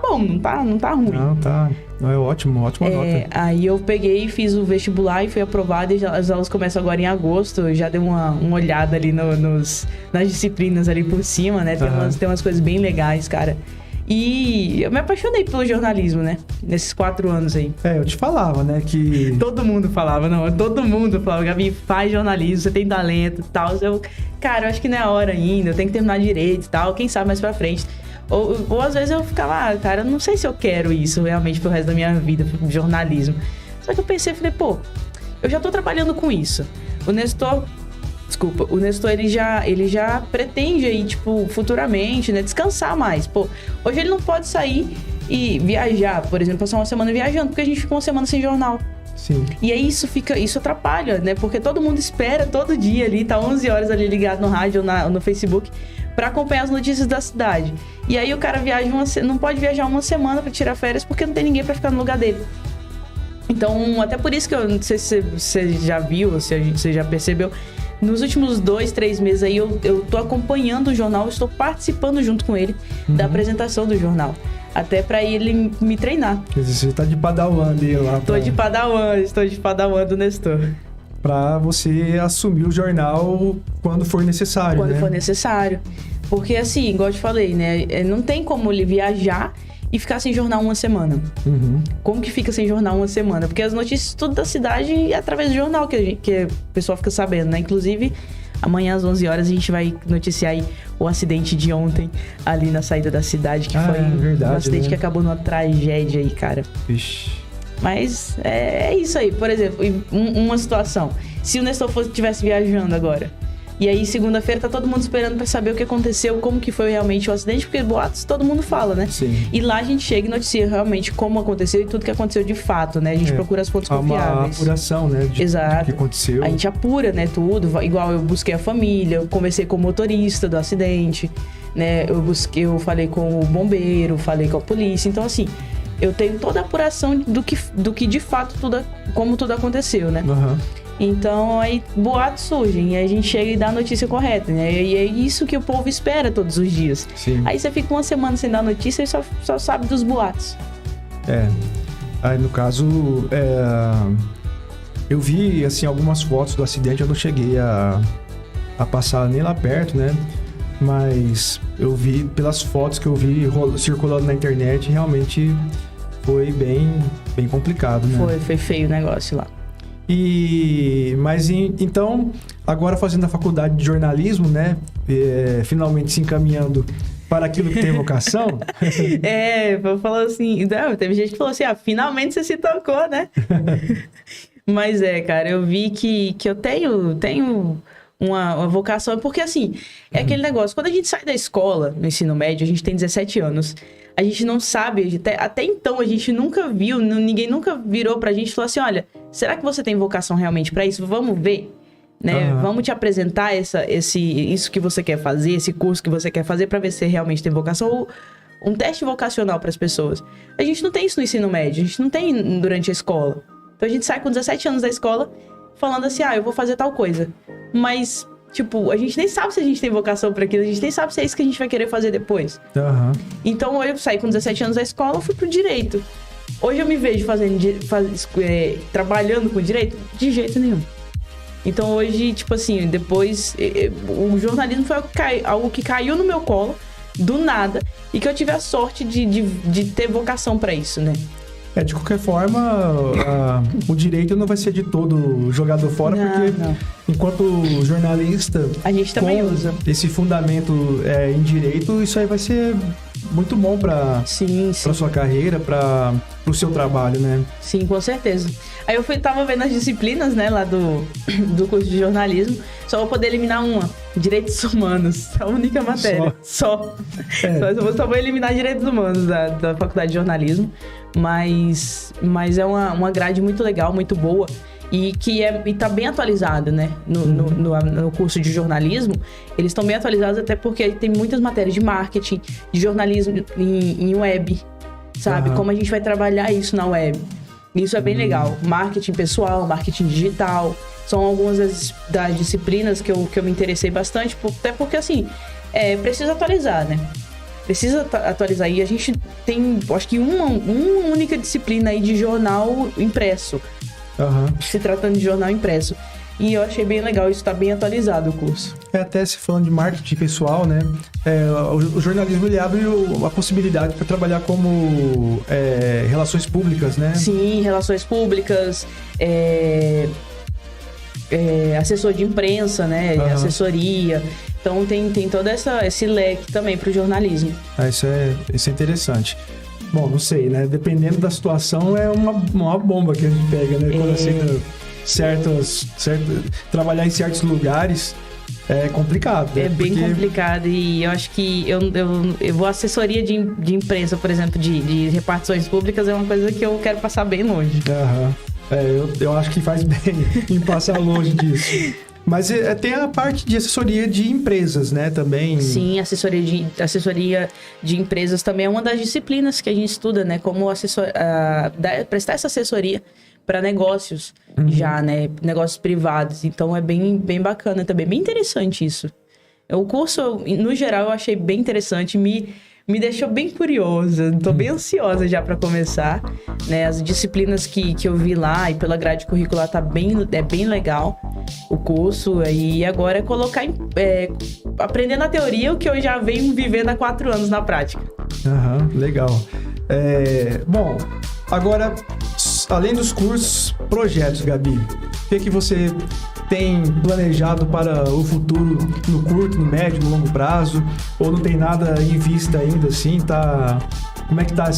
bom, não tá ruim. Não, tá. Não, é ótima nota. Aí eu peguei e fiz o vestibular e fui aprovada. E as aulas começam agora em agosto. Eu já dei uma olhada ali nas disciplinas ali por cima, né? Tem umas coisas bem legais, cara. E eu me apaixonei pelo jornalismo, né? Nesses 4 anos aí. Eu te falava, né, que... Todo mundo falava, Gabi, faz jornalismo, você tem talento e tal. Cara, eu acho que não é a hora ainda, eu tenho que terminar direito e tal, quem sabe mais pra frente. Ou às vezes eu ficava, cara, eu não sei se eu quero isso realmente pro resto da minha vida, jornalismo. Só que eu pensei, falei, pô, eu já tô trabalhando com isso. O Nestor, ele já pretende aí, tipo, futuramente, né, descansar mais. Pô, hoje ele não pode sair e viajar, por exemplo, passar uma semana viajando, porque a gente fica uma semana sem jornal. Sim. E aí isso atrapalha, né? Porque todo mundo espera todo dia ali, tá 11 horas ali ligado no rádio ou no Facebook pra acompanhar as notícias da cidade. E aí o cara não pode viajar uma semana pra tirar férias porque não tem ninguém pra ficar no lugar dele. Então, até por isso que eu não sei se você já viu, ou se você já percebeu, nos últimos 2, 3 meses aí eu tô acompanhando o jornal, estou participando junto com ele da apresentação do jornal. Até pra ele me treinar. Quer dizer, você tá de padawan ali lá. Estou de padawan do Nestor. Pra você assumir o jornal quando for necessário, Quando né? for necessário. Porque assim, igual eu te falei, né? Não tem como ele viajar e ficar sem jornal uma semana. Uhum. Como que fica sem jornal uma semana? Porque as notícias tudo da cidade é através do jornal que o pessoal fica sabendo, né? Inclusive, amanhã às 11 horas a gente vai noticiar aí o acidente de ontem ali na saída da cidade, que foi verdade, um acidente, né, que acabou numa tragédia aí, cara. Ixi. Mas é isso aí. Por exemplo, uma situação. Se o Nestor estivesse viajando agora, e aí segunda-feira tá todo mundo esperando pra saber o que aconteceu, como que foi realmente o acidente, porque boatos todo mundo fala, né? Sim. E lá a gente chega e noticia realmente como aconteceu e tudo que aconteceu de fato, né? A gente procura as fontes confiáveis. Uma apuração, né? Exato. Do que aconteceu. A gente apura, né, tudo. Igual eu busquei a família, eu conversei com o motorista do acidente, né? Eu falei com o bombeiro, falei com a polícia. Então, assim, eu tenho toda a apuração do que de fato como tudo aconteceu, né? Uhum. Então, aí boatos surgem e a gente chega e dá a notícia correta, né? E é isso que o povo espera todos os dias. Sim. Aí você fica uma semana sem dar notícia e só sabe dos boatos. Aí no caso, eu vi, assim, algumas fotos do acidente, eu não cheguei a passar nem lá perto, né? Mas eu vi, pelas fotos que eu vi circulando na internet, realmente foi bem complicado, né? Foi feio o negócio lá. Mas então, agora fazendo a faculdade de jornalismo, né? Finalmente se encaminhando para aquilo que tem vocação. Eu falo assim, não, teve gente que falou assim, finalmente você se tocou, né? Mas cara, eu vi que eu tenho uma vocação, porque assim, é aquele negócio, quando a gente sai da escola, no ensino médio, a gente tem 17 anos, a gente não sabe, até então a gente nunca viu, ninguém nunca virou pra gente e falou assim, olha, será que você tem vocação realmente pra isso? Vamos ver, né? Uhum. Vamos te apresentar isso que você quer fazer, esse curso que você quer fazer pra ver se você realmente tem vocação, ou um teste vocacional pras pessoas. A gente não tem isso no ensino médio, a gente não tem durante a escola. Então a gente sai com 17 anos da escola falando assim, eu vou fazer tal coisa. Mas, tipo, a gente nem sabe se a gente tem vocação pra aquilo, a gente nem sabe se é isso que a gente vai querer fazer depois. Uhum. Então, eu saí com 17 anos da escola, fui pro direito. Hoje eu me vejo trabalhando com direito? De jeito nenhum. Então, hoje, tipo assim, depois... o jornalismo foi algo que caiu no meu colo, do nada, e que eu tive a sorte de ter vocação pra isso, né? De qualquer forma, o direito não vai ser de todo jogado fora, porque enquanto jornalista... A gente também usa. Esse fundamento em direito, isso aí vai ser muito bom para sua carreira, para o seu trabalho, né? Sim, com certeza. Aí eu tava vendo as disciplinas, né, lá do curso de jornalismo, só vou poder eliminar uma, Direitos Humanos, a única matéria, só vou eliminar Direitos Humanos da Faculdade de Jornalismo, mas é uma grade muito legal, muito boa, e tá bem atualizada, né? No curso de jornalismo, eles estão bem atualizados até porque tem muitas matérias de marketing, de jornalismo em web, sabe? Como a gente vai trabalhar isso na web. Isso é bem legal. Marketing pessoal, marketing digital, são algumas das disciplinas que eu me interessei bastante, até porque, assim, precisa atualizar, né? Precisa atualizar. E a gente tem, acho que uma única disciplina aí de jornal impresso. Se tratando de jornal impresso. E eu achei bem legal, isso tá bem atualizado o curso. Até se falando de marketing pessoal, né? O jornalismo ele abre a possibilidade para trabalhar como relações públicas, né? Sim, relações públicas, assessor de imprensa, né? Uhum. Assessoria. Então tem todo esse leque também pro jornalismo. Isso é interessante. Bom, não sei, né? Dependendo da situação, é uma bomba que a gente pega, né? Quando aceita trabalhar em certos lugares é complicado. É bem complicado e eu acho que eu vou assessoria de imprensa, por exemplo, de repartições públicas é uma coisa que eu quero passar bem longe. Aham. Eu acho que faz bem em passar longe disso. Mas tem a parte de assessoria de empresas, né, também. Sim, assessoria de empresas também é uma das disciplinas que a gente estuda, né, como prestar essa assessoria para negócios já, né, negócios privados. Então é bem bacana também, bem interessante isso. O curso, no geral, eu achei bem interessante, me deixou bem curiosa, tô bem ansiosa já para começar, né? As disciplinas que eu vi lá e pela grade curricular é bem legal o curso, e agora é colocar aprender na teoria o que eu já venho vivendo há 4 anos na prática. Legal. Bom, agora, além dos cursos, projetos, Gabi, o que você tem planejado para o futuro, no curto, no médio, no longo prazo? Ou não tem nada em vista ainda, assim? Como é que tá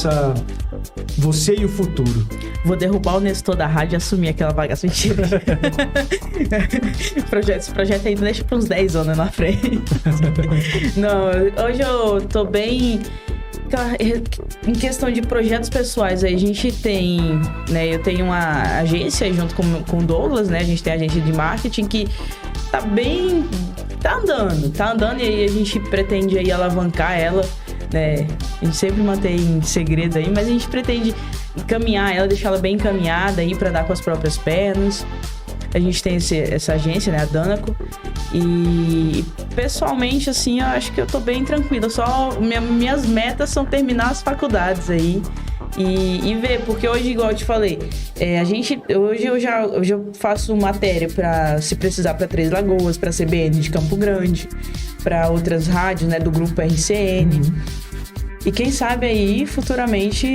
você e o futuro? Vou derrubar o Nestor da rádio e assumir aquela bagaça. Mentira. Esse projeto ainda deixa para uns 10 anos na frente. Não, hoje eu tô bem... Em questão de projetos pessoais, aí a gente tem, né, eu tenho uma agência junto com o Douglas, né, a gente tem a agência de marketing que tá andando e aí a gente pretende aí alavancar ela, né, a gente sempre mantém em segredo aí, mas a gente pretende encaminhar ela, deixar ela bem encaminhada aí para dar com as próprias pernas. A gente tem essa agência, né, a Danaco. E pessoalmente, assim, eu acho que eu tô bem tranquila. Só minhas metas são terminar as faculdades aí e ver, porque hoje, igual eu te falei, hoje eu já faço matéria se precisar para Três Lagoas, para CBN de Campo Grande, para outras rádios, né, do grupo RCN. E quem sabe aí futuramente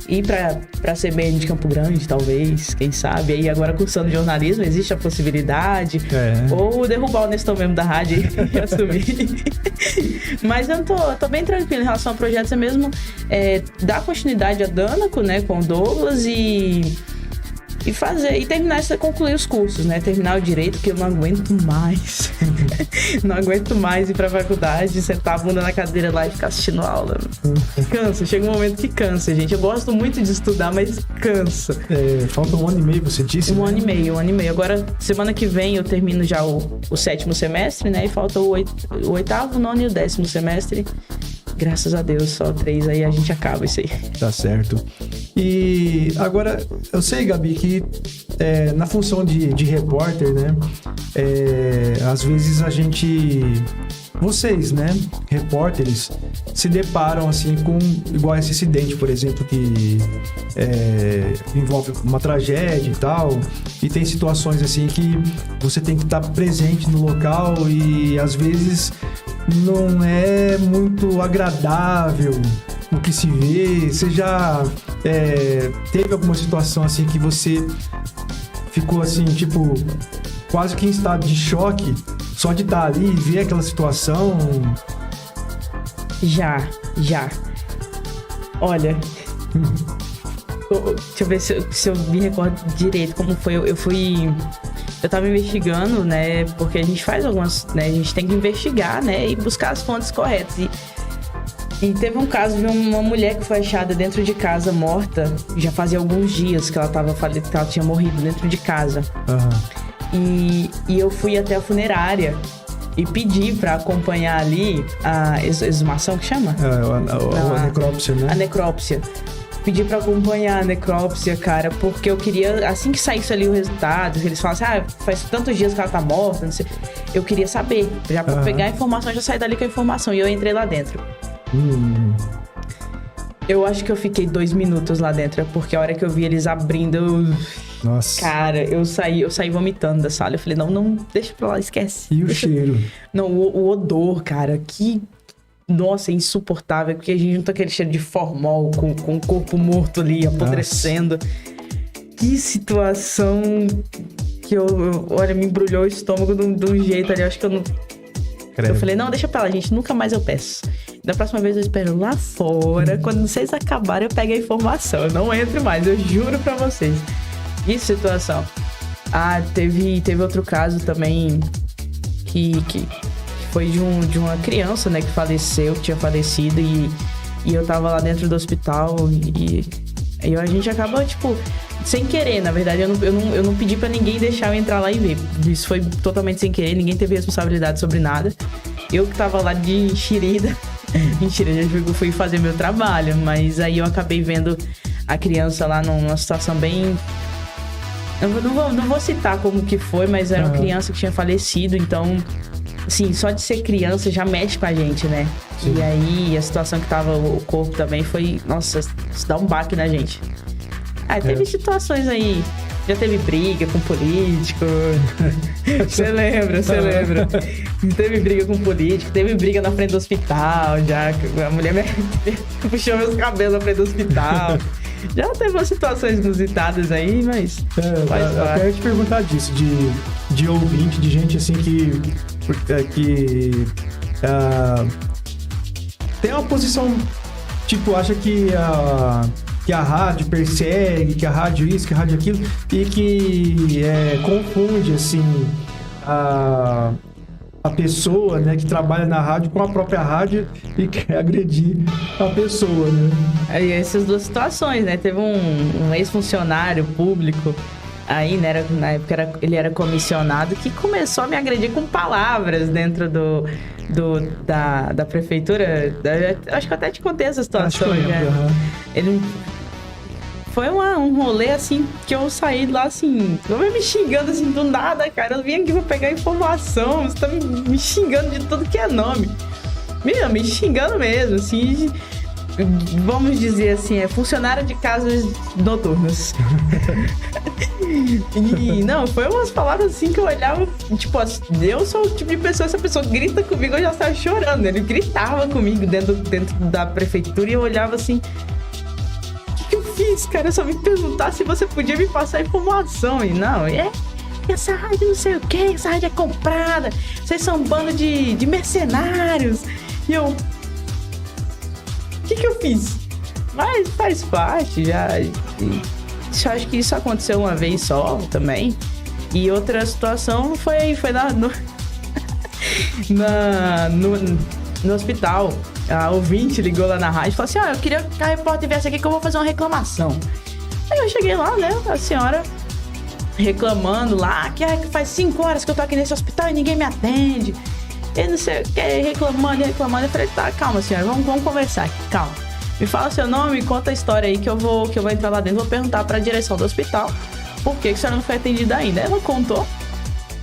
ir pra CBN de Campo Grande, talvez, quem sabe. Aí agora cursando jornalismo, existe a possibilidade. Ou derrubar o Nestor mesmo da rádio e assumir. Mas eu tô bem tranquilo em relação a projetos, é mesmo dar continuidade a Danaco, né, com o Douglas e terminar concluir os cursos, né? Terminar o direito, que eu não aguento mais. Não aguento mais ir pra faculdade, sentar a bunda na cadeira lá e ficar assistindo aula. Cansa, chega um momento que cansa, gente. Eu gosto muito de estudar, mas cansa. Falta 1 ano e meio, você disse? Um ano e meio. Agora, semana que vem eu termino já o 7º semestre, né? E falta o 8º, 9º e o 10º semestre. Graças a Deus, só 3, aí a gente acaba isso aí. Tá certo. E agora, eu sei, Gabi, que na função de repórter, né? Às vezes vocês, né, repórteres, se deparam, assim, com igual esse acidente, por exemplo, que envolve uma tragédia e tal, e tem situações, assim, que você tem que estar presente no local e, às vezes, não é muito agradável o que se vê. Você já teve alguma situação, assim, que você ficou, assim, tipo, quase que em estado de choque só de estar ali e ver aquela situação? Já. Olha, deixa eu ver se eu me recordo direito como foi. Eu tava investigando, né, porque a gente faz algumas, né, a gente tem que investigar, né, e buscar as fontes corretas. E teve um caso de uma mulher que foi achada dentro de casa morta, já fazia alguns dias que ela tinha morrido dentro de casa. E eu fui até a funerária e pedi pra acompanhar ali a exumação, que chama? A necrópsia, né? A necrópsia. Pedi pra acompanhar a necrópsia, cara, porque eu queria, assim que saísse ali o resultado, que eles falassem, faz tantos dias que ela tá morta, não sei. Eu queria saber, já pra pegar a informação, já sair dali com a informação. E eu entrei lá dentro. Eu acho que eu fiquei 2 minutos lá dentro, porque a hora que eu vi eles abrindo, Nossa. Cara, eu saí vomitando da sala. Eu falei, não, deixa pra lá, esquece. E o cheiro? Não, o odor, cara, que... Nossa, é insuportável, porque a gente junta aquele cheiro de formol com o corpo morto ali, apodrecendo. Que situação que olha, me embrulhou o estômago de um jeito ali, eu acho que eu não... Credo. Eu falei, não, deixa pra lá, gente, nunca mais eu peço. Da próxima vez eu espero lá fora, quando vocês acabarem eu pego a informação, eu não entro mais, eu juro pra vocês. Que situação. Teve outro caso também que foi de uma criança, né, que tinha falecido e eu tava lá dentro do hospital e a gente acaba, tipo, sem querer, na verdade, eu não pedi pra ninguém deixar eu entrar lá e ver. Isso foi totalmente sem querer, ninguém teve responsabilidade sobre nada. Eu que tava lá de enxerida, eu fui fazer meu trabalho, mas aí eu acabei vendo a criança lá numa situação bem... Eu não vou citar como que foi, mas era uma criança que tinha falecido, então... Assim, só de ser criança já mexe com a gente, né? Sim. E aí, a situação que tava o corpo também foi... Nossa, isso dá um baque na gente. Teve situações aí... Já teve briga com político. Você lembra. Teve briga com político. Teve briga na frente do hospital. Já a mulher puxou meus cabelos na frente do hospital. Já teve umas situações inusitadas aí, mas... Eu quero te perguntar disso. De ouvinte, de gente assim que tem uma posição, tipo, acha que a rádio persegue, que a rádio isso, que a rádio aquilo, e que confunde, assim, a pessoa, né, que trabalha na rádio com a própria rádio e quer agredir a pessoa, né? Aí, essas duas situações, né? Teve um ex-funcionário público aí, né, na época ele era comissionado, que começou a me agredir com palavras dentro da prefeitura. Acho que eu até te contei essa situação. Ele foi um rolê, assim, que eu saí lá, assim, não me xingando, assim, do nada, cara. Eu vim aqui pra pegar informação, você tá me xingando de tudo que é nome. Me xingando mesmo, assim... Vamos dizer assim, funcionário de casas noturnas. E não, foi umas palavras assim que eu olhava, tipo, eu sou o tipo de pessoa, essa pessoa grita comigo, eu já estava chorando. Ele gritava comigo dentro da prefeitura e eu olhava assim, o que eu fiz, cara? Eu só me perguntar se você podia me passar informação. E não, essa rádio não sei o que, essa rádio é comprada, vocês são um bando de mercenários. E eu... O que eu fiz? Mas faz parte já. Acho que isso aconteceu uma vez só também. E outra situação foi no hospital. A ouvinte ligou lá na rádio e falou assim: eu queria que a repórter viesse aqui que eu vou fazer uma reclamação. Aí eu cheguei lá, né? A senhora reclamando lá que faz 5 horas que eu tô aqui nesse hospital e ninguém me atende. Eu não sei o que, reclamando. Eu falei, tá, calma, senhora, vamos conversar aqui, calma. Me fala seu nome, conta a história aí que eu vou entrar lá dentro, vou perguntar pra direção do hospital por que a senhora não foi atendida ainda. Ela contou,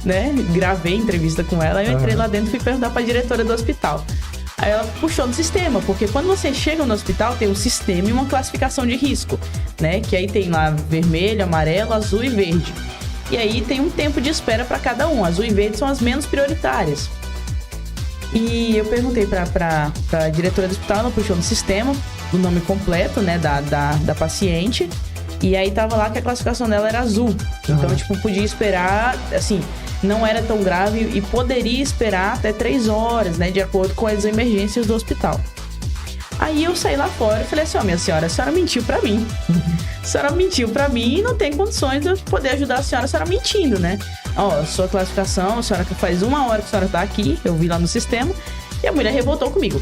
né, gravei entrevista com ela, eu entrei lá dentro e fui perguntar pra diretora do hospital. Aí ela puxou no sistema, porque quando você chega no hospital tem um sistema e uma classificação de risco, né, que aí tem lá vermelho, amarelo, azul e verde. E aí tem um tempo de espera pra cada um, azul e verde são as menos prioritárias. E eu perguntei pra diretora do hospital, ela puxou no sistema o nome completo, né, da paciente. E aí tava lá que a classificação dela era azul. Então, tipo, podia esperar, assim, não era tão grave e poderia esperar até 3 horas, né, de acordo com as emergências do hospital. Aí eu saí lá fora e falei assim, minha senhora, a senhora mentiu pra mim. A senhora mentiu pra mim e não tem condições de eu poder ajudar a senhora mentindo, né? Sua classificação, a senhora que faz 1 hora que a senhora tá aqui, eu vi lá no sistema, e a mulher revoltou comigo.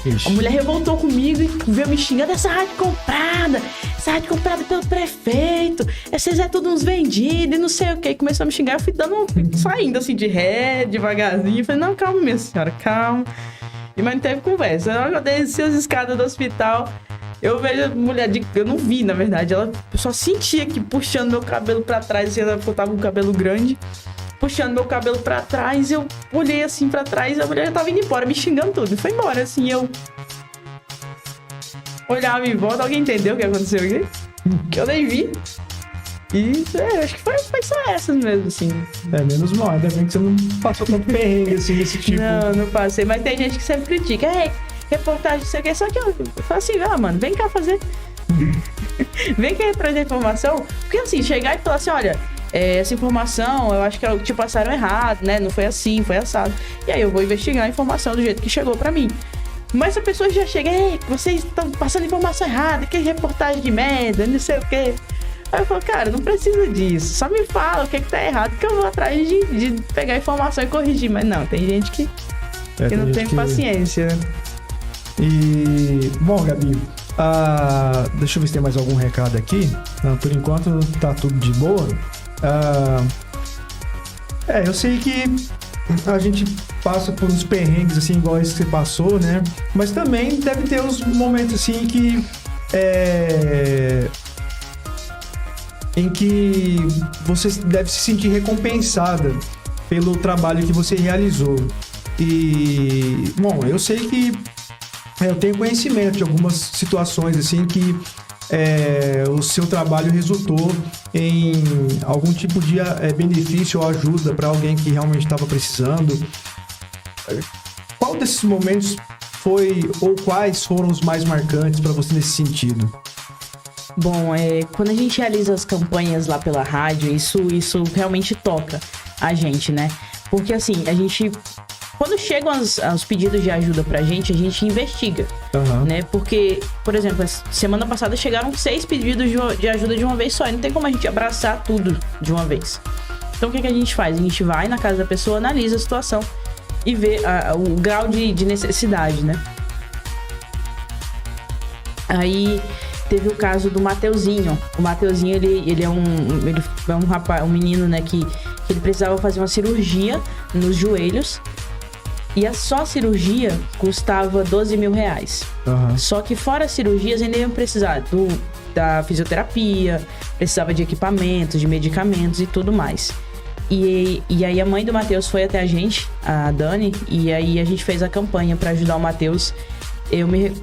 Ixi. A mulher revoltou comigo e veio me xingando, essa rádio comprada pelo prefeito, esses tudo uns vendidos e não sei o que. Começou a me xingar, eu fui saindo assim de ré, devagarzinho, falei, não, calma, minha senhora, calma. Mas não teve conversa. Eu desci as escadas do hospital, eu vejo a mulher, eu não vi, na verdade, eu só sentia que puxando meu cabelo pra trás, assim, eu tava com o cabelo grande, puxando meu cabelo pra trás, eu olhei assim pra trás, a mulher já tava indo embora, me xingando tudo, e foi embora, assim, eu olhava em volta, alguém entendeu o que aconteceu aqui? Que eu nem vi. E acho que foi só essas mesmo, assim. Menos mal, ainda bem que você não passou tanto perrengue, assim, esse tipo. Não passei, mas tem gente que sempre critica. Reportagem, isso aqui, só que eu falo assim, mano, vem cá fazer. Vem cá trazer informação. Porque assim, chegar e falar assim, olha, essa informação, eu acho que te passaram errado, né? Não foi assim, foi assado. E aí eu vou investigar a informação do jeito que chegou pra mim. Mas a pessoa já chega, vocês estão passando informação errada, que reportagem de merda, não sei o quê. Aí eu falo, cara, não precisa disso. Só me fala o que tá errado, que eu vou atrás de pegar a informação e corrigir. Mas não, tem gente que não tem paciência, né? E, bom, Gabi, deixa eu ver se tem mais algum recado aqui. Por enquanto tá tudo de boa. Eu sei que a gente passa por uns perrengues assim, igual esse que você passou, né? Mas também deve ter uns momentos assim que em que você deve se sentir recompensada pelo trabalho que você realizou. E, bom, eu sei que eu tenho conhecimento de algumas situações assim que o seu trabalho resultou em algum tipo de benefício ou ajuda para alguém que realmente estava precisando. Qual desses momentos foi ou quais foram os mais marcantes para você nesse sentido? Bom, quando a gente realiza as campanhas lá pela rádio, isso realmente toca a gente, né? Porque assim, a gente... Quando chegam os pedidos de ajuda pra gente, a gente investiga, né? Porque, por exemplo, semana passada chegaram 6 pedidos de ajuda de uma vez só. E não tem como a gente abraçar tudo de uma vez. Então, o que a gente faz? A gente vai na casa da pessoa, analisa a situação e vê o grau de necessidade, né? Aí... Teve o caso do Mateuzinho. O Mateuzinho, ele é um rapaz, um menino, né, que ele precisava fazer uma cirurgia nos joelhos. E só a cirurgia custava R$12 mil. Só que fora as cirurgias, ainda iam precisar da fisioterapia, precisava de equipamentos, de medicamentos e tudo mais. E aí a mãe do Matheus foi até a gente, a Dani, e aí a gente fez a campanha para ajudar o Matheus.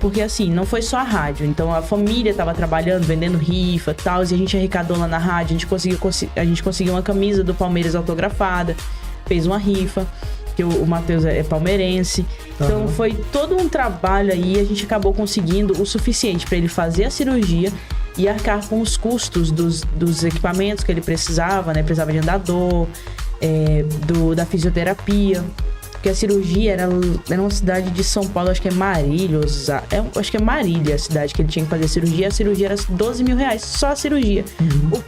Porque assim, não foi só a rádio, então a família tava trabalhando, vendendo rifa e tal, e a gente arrecadou lá na rádio, a gente conseguiu uma camisa do Palmeiras autografada, fez uma rifa, que o Matheus é palmeirense, então foi todo um trabalho aí, a gente acabou conseguindo o suficiente para ele fazer a cirurgia e arcar com os custos dos equipamentos que ele precisava, né, precisava de andador, da fisioterapia. Porque a cirurgia era uma cidade de São Paulo, acho que é Marília, acho que é Marília a cidade que ele tinha que fazer a cirurgia. A cirurgia era R$12 mil, só a cirurgia. O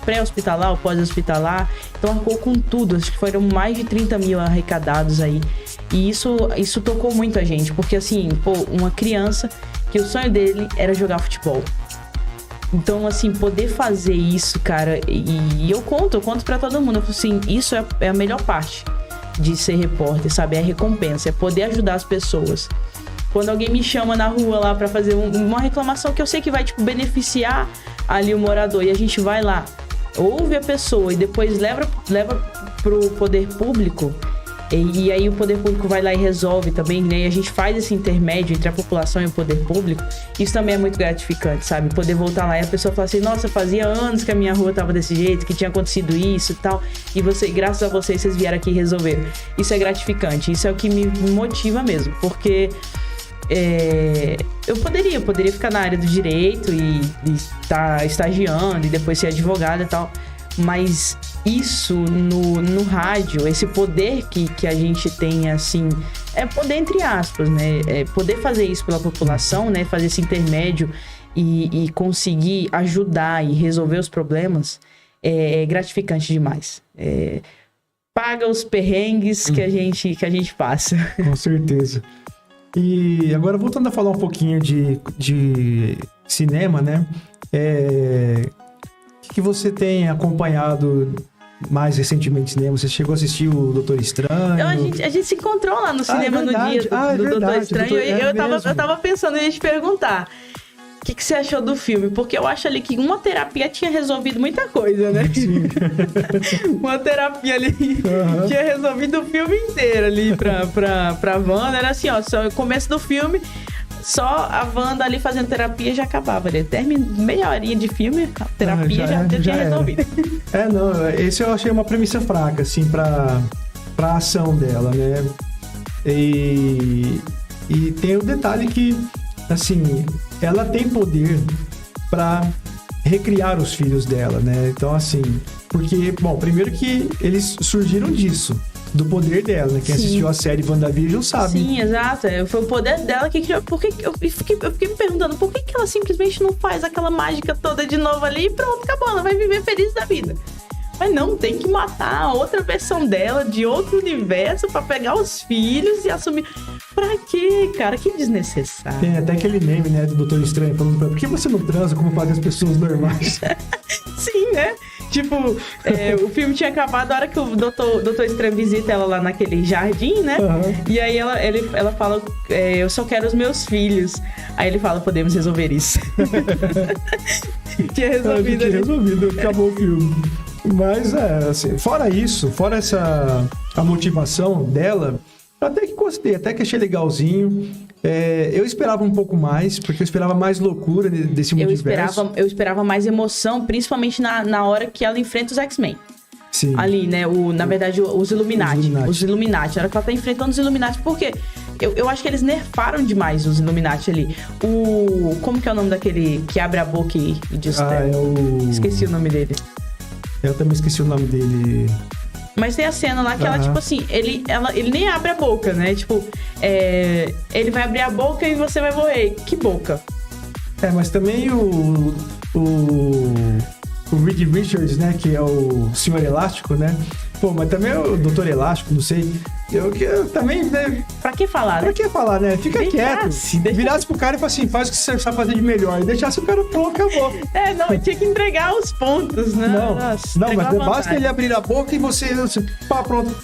pré-hospitalar, o pós-hospitalar, então arcou com tudo. Acho que foram mais de 30 mil arrecadados aí. E isso tocou muito a gente, porque assim, uma criança que o sonho dele era jogar futebol. Então, assim, poder fazer isso, cara, e eu conto pra todo mundo, eu falo assim, isso é a melhor parte de ser repórter, sabe? É a recompensa, é poder ajudar as pessoas. Quando alguém me chama na rua lá pra fazer uma reclamação que eu sei que vai, tipo, beneficiar ali o morador, e a gente vai lá, ouve a pessoa e depois leva pro poder público, e aí o poder público vai lá e resolve também, né? E a gente faz esse intermédio entre a população e o poder público. Isso também é muito gratificante, sabe? Poder voltar lá e a pessoa falar assim, nossa, fazia anos que a minha rua tava desse jeito, que tinha acontecido isso e tal, e graças a vocês vieram aqui resolver. Isso é gratificante, isso é o que me motiva mesmo, porque eu poderia ficar na área do direito e estar estagiando e depois ser advogada e tal, mas isso no rádio, esse poder que a gente tem, assim, é poder entre aspas, né? É poder fazer isso pela população, né? Fazer esse intermédio e conseguir ajudar e resolver os problemas é gratificante demais. Paga os perrengues que a gente passa. Com certeza. E agora, voltando a falar um pouquinho de cinema, né? O que você tem acompanhado mais recentemente cinema? Você chegou a assistir o Doutor Estranho? A gente se encontrou lá no cinema no dia do Doutor Estranho. Eu tava pensando em te perguntar o que você achou do filme, porque eu acho ali que uma terapia tinha resolvido muita coisa, né? Sim. Uma terapia ali tinha resolvido o filme inteiro ali pra Wanda. Era assim, ó, só o começo do filme, só a Wanda ali fazendo terapia já acabava. Ali. Meia horinha de filme, a terapia já tinha resolvido. Não, esse eu achei uma premissa fraca, assim, pra ação dela, né? E tem o detalhe que, assim, ela tem poder pra recriar os filhos dela, né? Então, assim, porque, bom, primeiro que eles surgiram disso, do poder dela, né? Quem assistiu a série WandaVision sabe. Sim, exato. Foi o poder dela que criou. Eu fiquei me perguntando por que ela simplesmente não faz aquela mágica toda de novo ali e pronto, acabou. Ela vai viver feliz da vida. Mas não, tem que matar a outra versão dela de outro universo pra pegar os filhos e assumir. Pra quê, cara? Que desnecessário. Tem até aquele meme, né, do Doutor Estranho falando pra por que você não transa como fazem as pessoas normais? Sim, né? Tipo, o filme tinha acabado a hora que o Doutor Estranho visita ela lá naquele jardim, né? Uhum. E aí ela fala, eu só quero os meus filhos. Aí ele fala, podemos resolver isso. Tinha resolvido. Acabou o filme. Mas, assim, fora isso, fora a motivação dela, eu até que gostei, até que achei legalzinho. Eu esperava um pouco mais, porque eu esperava mais loucura desse multiverso. Eu esperava mais emoção, principalmente na hora que ela enfrenta os X-Men. Sim. Ali, né? Na verdade, os Illuminati. Os Illuminati. A hora que ela tá enfrentando os Illuminati. Por quê? Eu acho que eles nerfaram demais os Illuminati ali. Como que é o nome daquele que abre a boca e diz... Esqueci o nome dele. Eu também esqueci o nome dele. Mas tem a cena lá que ela, tipo assim, ele nem abre a boca, né? Tipo, ele vai abrir a boca e você vai morrer. Que boca? Mas também o Reed Richards, né? Que é o Senhor Elástico, né? Pô, mas também o Doutor Elástico, não sei. Eu também, né? Pra que falar, né? Pra que falar, né? Fica quieto. Virasse pro cara e falasse assim, faz o que você sabe fazer de melhor. E deixasse o cara pronto, acabou. Não, tinha que entregar os pontos, né? Não, mas basta ele abrir a boca e você pá, pronto.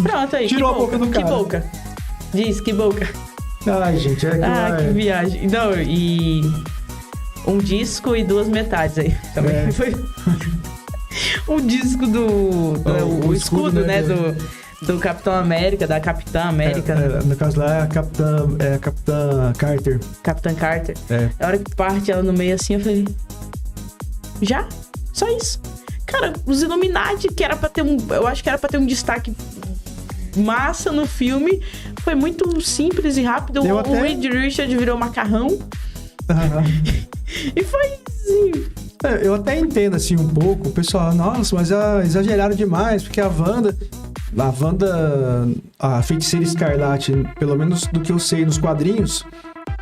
Pronto aí. Tirou a boca do cara. Que boca? Diz, que boca. Ai, gente, que viagem. Não, e... um disco e 2 metades aí. Também foi... o disco o escudo, né? Do Capitão América, da Capitã América. No caso lá é a Capitã Carter. Capitã Carter. Na hora que parte ela no meio assim, eu falei... Já? Só isso? Cara, os Illuminati, que era pra ter eu acho que era pra ter um destaque massa no filme, foi muito simples e rápido. O Reed Richards virou macarrão. E foi assim... Eu até entendo, assim, um pouco. O pessoal, nossa, mas exageraram demais, porque a Wanda, a Feiticeira Escarlate, pelo menos do que eu sei nos quadrinhos,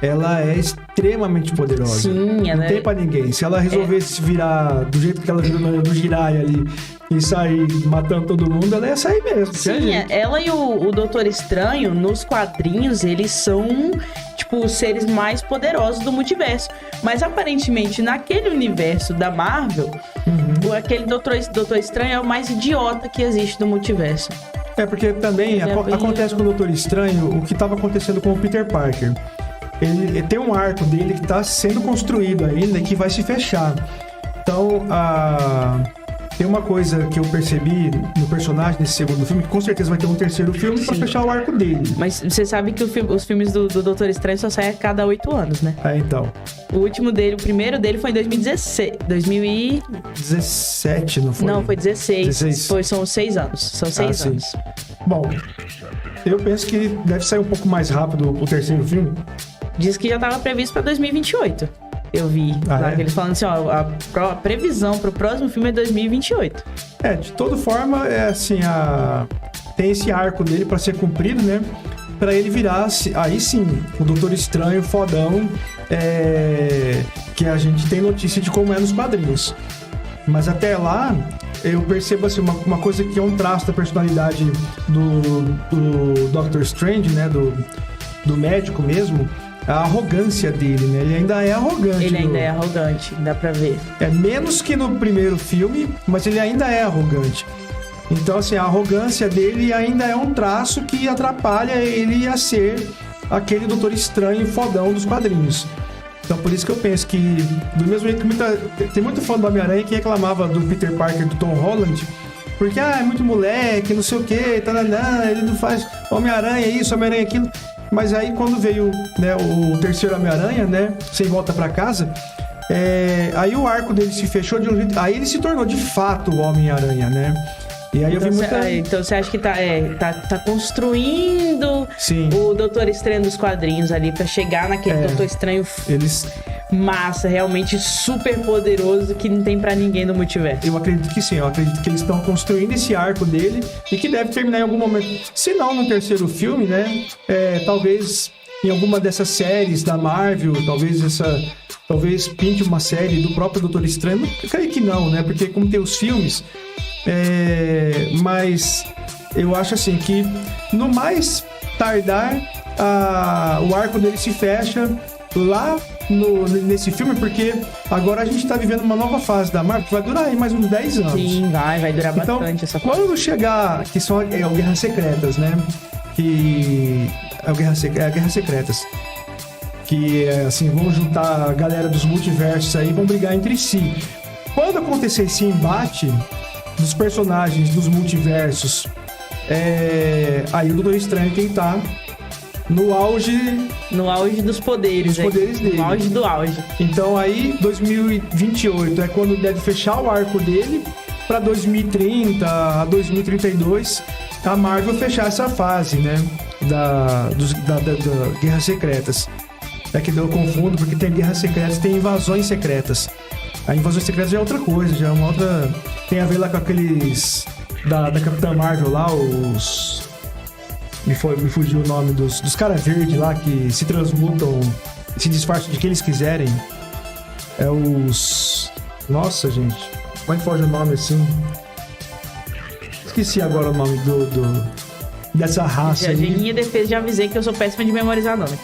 ela é extremamente poderosa. Sim, ela não tem pra ninguém. Se ela resolvesse virar do jeito que ela virou no Jiraiya ali e sair matando todo mundo, ela ia sair mesmo. Sim, ela e o Doutor Estranho, nos quadrinhos, eles são, tipo, os seres mais poderosos do multiverso. Mas, aparentemente, naquele universo da Marvel, aquele Doutor Estranho é o mais idiota que existe do multiverso. Porque também acontece com o Doutor Estranho o que estava acontecendo com o Peter Parker. Ele tem um arco dele que está sendo construído ainda e que vai se fechar. Então, tem uma coisa que eu percebi no personagem desse segundo filme, que com certeza vai ter um terceiro filme para fechar o arco dele. Mas você sabe que os filmes do Doutor Estranho só saem a cada 8 anos, né? Então. O primeiro dele foi em 2016. 2017, não foi? Não, foi 16. São 6 anos. São 6 anos. Sim. Bom, eu penso que deve sair um pouco mais rápido o terceiro filme. Diz que já estava previsto para 2028. Eu vi lá que eles falando assim, a previsão pro próximo filme é 2028. De toda forma, assim, tem esse arco dele para ser cumprido, né? Para ele virar, aí sim, o Doutor Estranho fodão, que a gente tem notícia de como é nos quadrinhos. Mas até lá, eu percebo assim, uma coisa que é um traço da personalidade do Doctor Strange, né? Do médico mesmo. A arrogância dele, né? Ele ainda é arrogante. Ele ainda é arrogante, dá pra ver. Menos que no primeiro filme, mas ele ainda é arrogante. Então, assim, a arrogância dele ainda é um traço que atrapalha ele a ser aquele Doutor Estranho fodão dos quadrinhos. Então, por isso que eu penso que, do mesmo jeito que tem muito fã do Homem-Aranha que reclamava do Peter Parker, do Tom Holland, porque, é muito moleque, não sei o quê, ele não faz Homem-Aranha isso, Homem-Aranha aquilo. Mas aí quando veio, né, o terceiro Homem-Aranha, né, Sem Volta Pra Casa, aí o arco dele se fechou de um jeito... Aí ele se tornou de fato o Homem-Aranha, né? E aí então, eu vi muita... Então você acha que tá construindo Sim. o Doutor Estranho dos quadrinhos ali pra chegar naquele Doutor Estranho massa, realmente super poderoso que não tem pra ninguém no multiverso. Eu acredito que sim, eu acredito que eles estão construindo esse arco dele e que deve terminar em algum momento. Se não no terceiro filme, né? Talvez em alguma dessas séries da Marvel, talvez pinte uma série do próprio Doutor Estranho. Eu creio que não, né? Porque como tem os filmes... mas eu acho assim que no mais tardar o arco dele se fecha lá nesse filme, porque agora a gente tá vivendo uma nova fase da Marvel que vai durar aí mais uns 10 anos. Sim, vai durar então, bastante essa fase. Quando chegar, que são Guerras Secretas, né? Que Guerras Secretas, que assim, vão juntar a galera dos multiversos aí, vão brigar entre si. Quando acontecer esse embate dos personagens dos multiversos, aí o Doutor Estranho tem que estar no auge dos poderes. Dele. No auge do auge. Então aí 2028 é quando deve fechar o arco dele, para 2030 a 2032 a Marvel fechar essa fase, né, da Guerras Secretas. É que eu confundo, porque tem Guerras Secretas, tem Invasões Secretas. A Invasões Secretas já é outra coisa, já é uma outra... Tem a ver lá com aqueles da Capitã Marvel lá, os... Me fugiu o nome dos caras verdes lá que se transmutam, se disfarçam de que eles quiserem. É os... Nossa, gente. Como é que foge o nome assim? Esqueci agora o nome dessa raça aí. Em minha defesa, já avisei que eu sou péssima de memorizar nome.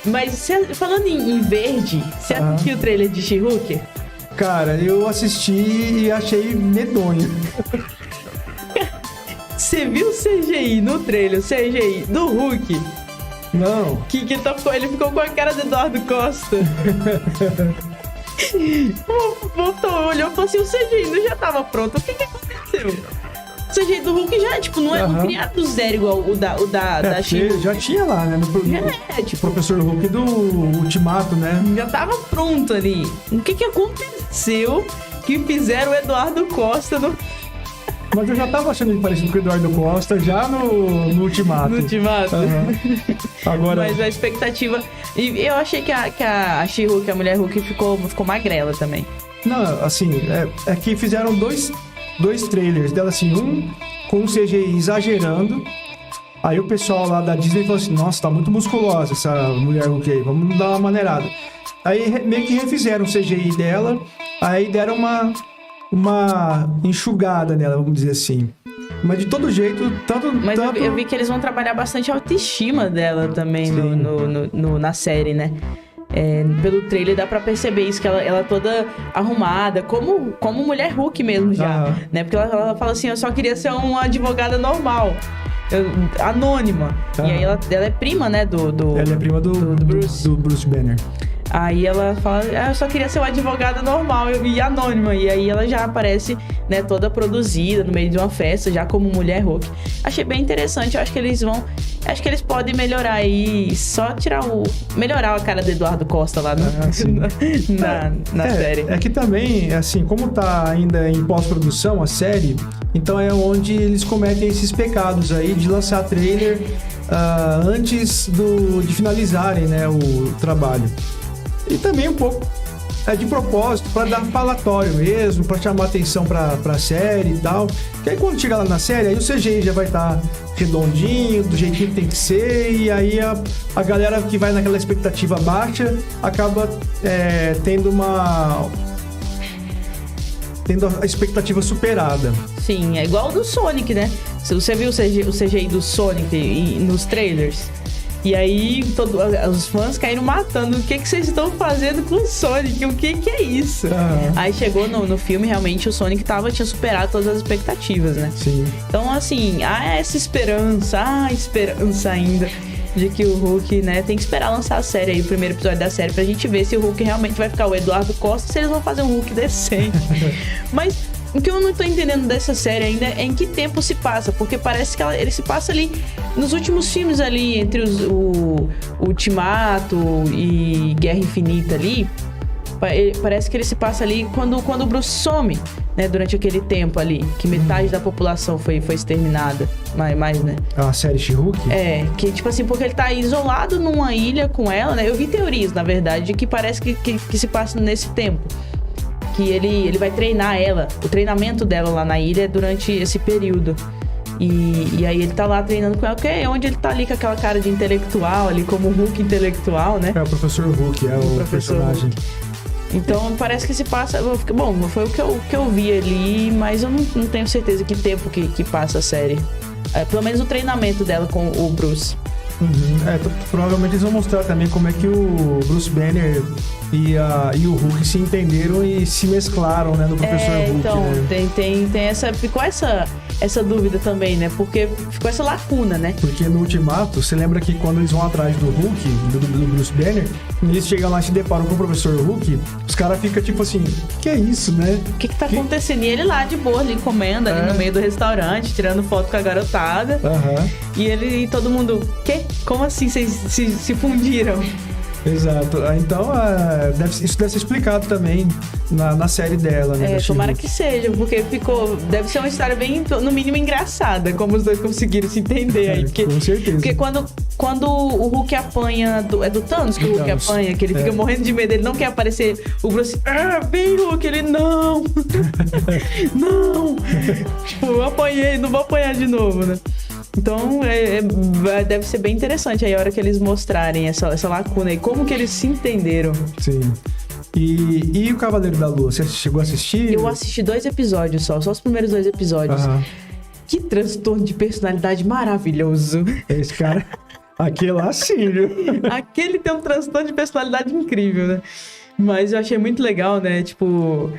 Mas falando em verde, você assistiu o trailer de She-Hulk? Cara, eu assisti e achei medonho. Você viu o CGI no trailer, o CGI do Hulk? Não. Ele ficou com a cara do Eduardo Costa. Olhou e falou assim, o CGI não já tava pronto, o que aconteceu? O CGI do Hulk já, tipo, não é criado do zero igual o da She-Hulk. Já tinha lá, né? Tipo, o Professor Hulk do Ultimato, né? Já tava pronto ali. O que aconteceu que fizeram o Eduardo Costa no... Mas eu já tava achando ele parecido com o Eduardo Costa já no Ultimato. No Ultimato? Agora... Mas a expectativa... E eu achei que a She-Hulk, a Mulher Hulk, ficou magrela também. Não, assim, é que fizeram dois trailers dela, assim, um com um CGI exagerando. Aí o pessoal lá da Disney falou assim, nossa, tá muito musculosa essa Mulher Hulk aí, vamos dar uma maneirada. Aí meio que refizeram o CGI dela, aí deram uma enxugada nela, vamos dizer assim. Mas de todo jeito, tanto... Eu vi que eles vão trabalhar bastante a autoestima dela também na série, né? Pelo trailer dá pra perceber isso, que ela toda arrumada, como Mulher Hulk mesmo já, né? Porque ela fala assim, eu só queria ser uma advogada normal, anônima. E aí ela é prima, né, ela é prima do Bruce Banner. Aí ela fala, eu só queria ser uma advogada normal e anônima. E aí ela já aparece, né, toda produzida no meio de uma festa, já como Mulher Hulk. Achei bem interessante, eu acho que eles podem melhorar aí, só melhorar a cara do Eduardo Costa lá na série. É que também, assim, como tá ainda em pós-produção a série, então é onde eles cometem esses pecados aí de lançar trailer antes de finalizarem, né, o trabalho. E também um pouco de propósito, para dar falatório mesmo, para chamar atenção pra série e tal. Que aí quando chegar lá na série, aí o CGI já vai estar redondinho, do jeitinho que tem que ser, e aí a galera que vai naquela expectativa baixa acaba tendo a expectativa superada. Sim, é igual o do Sonic, né? Você viu o CGI do Sonic nos trailers? E aí, os fãs caíram matando. O que vocês estão fazendo com o Sonic? O que é isso? Aí chegou no filme, realmente, o Sonic tinha superado todas as expectativas, né? Sim. Então, assim, há essa esperança ainda de que o Hulk, né, tem que esperar lançar a série aí, o primeiro episódio da série, pra gente ver se o Hulk realmente vai ficar o Eduardo Costa, se eles vão fazer um Hulk decente. Mas O que eu não tô entendendo dessa série ainda é em que tempo se passa, porque parece que ele se passa ali nos últimos filmes ali, entre o Ultimato e Guerra Infinita ali. Parece que ele se passa ali quando o Bruce some, né? Durante aquele tempo ali, que metade da população foi exterminada. Mais, né? A série She-Hulk? É, que tipo assim, porque ele tá isolado numa ilha com ela, né? Eu vi teorias, na verdade, de que parece que se passa nesse tempo. Que ele vai treinar ela, o treinamento dela lá na ilha é durante esse período. E aí ele tá lá treinando com ela, que é onde ele tá ali com aquela cara de intelectual, ali como Hulk intelectual, né? É o Professor Hulk, é o personagem. Hulk. Então parece que se passa. Bom, foi o que eu vi ali, mas eu não tenho certeza que tempo que passa a série. Pelo menos o treinamento dela com o Bruce. Provavelmente eles vão mostrar também como é que o Bruce Banner e o Hulk se entenderam e se mesclaram, né, no Professor Hulk. Então, né? ficou essa dúvida também, né? Porque ficou essa lacuna, né? Porque no Ultimato, você lembra que quando eles vão atrás do Hulk, do Bruce Banner, eles chegam lá e se deparam com o Professor Hulk, os caras ficam tipo assim, que é isso, né? O que tá acontecendo? E ele lá de boa, ali comendo, ali no meio do restaurante, tirando foto com a garotada. E todo mundo, quê? Como assim vocês se fundiram? Exato. Então, isso deve ser explicado também na série dela, né? Tomara que seja, porque deve ser uma história bem, no mínimo, engraçada, como os dois conseguiram se entender aí. Com certeza. Porque quando o Hulk apanha, é do Thanos que o Hulk apanha, que ele fica morrendo de medo, ele não quer aparecer, o Bruce, vem Hulk, ele, não! Não! Tipo, eu apanhei, não vou apanhar de novo, né? Então, deve ser bem interessante aí a hora que eles mostrarem essa lacuna aí, como que eles se entenderam. Sim. E o Cavaleiro da Lua, você chegou a assistir? Eu assisti 2 episódios só os primeiros 2 episódios. Que transtorno de personalidade maravilhoso. Esse cara, aquele lá sim, viu? Aquele tem um transtorno de personalidade incrível, né? Mas eu achei muito legal, né? Tipo,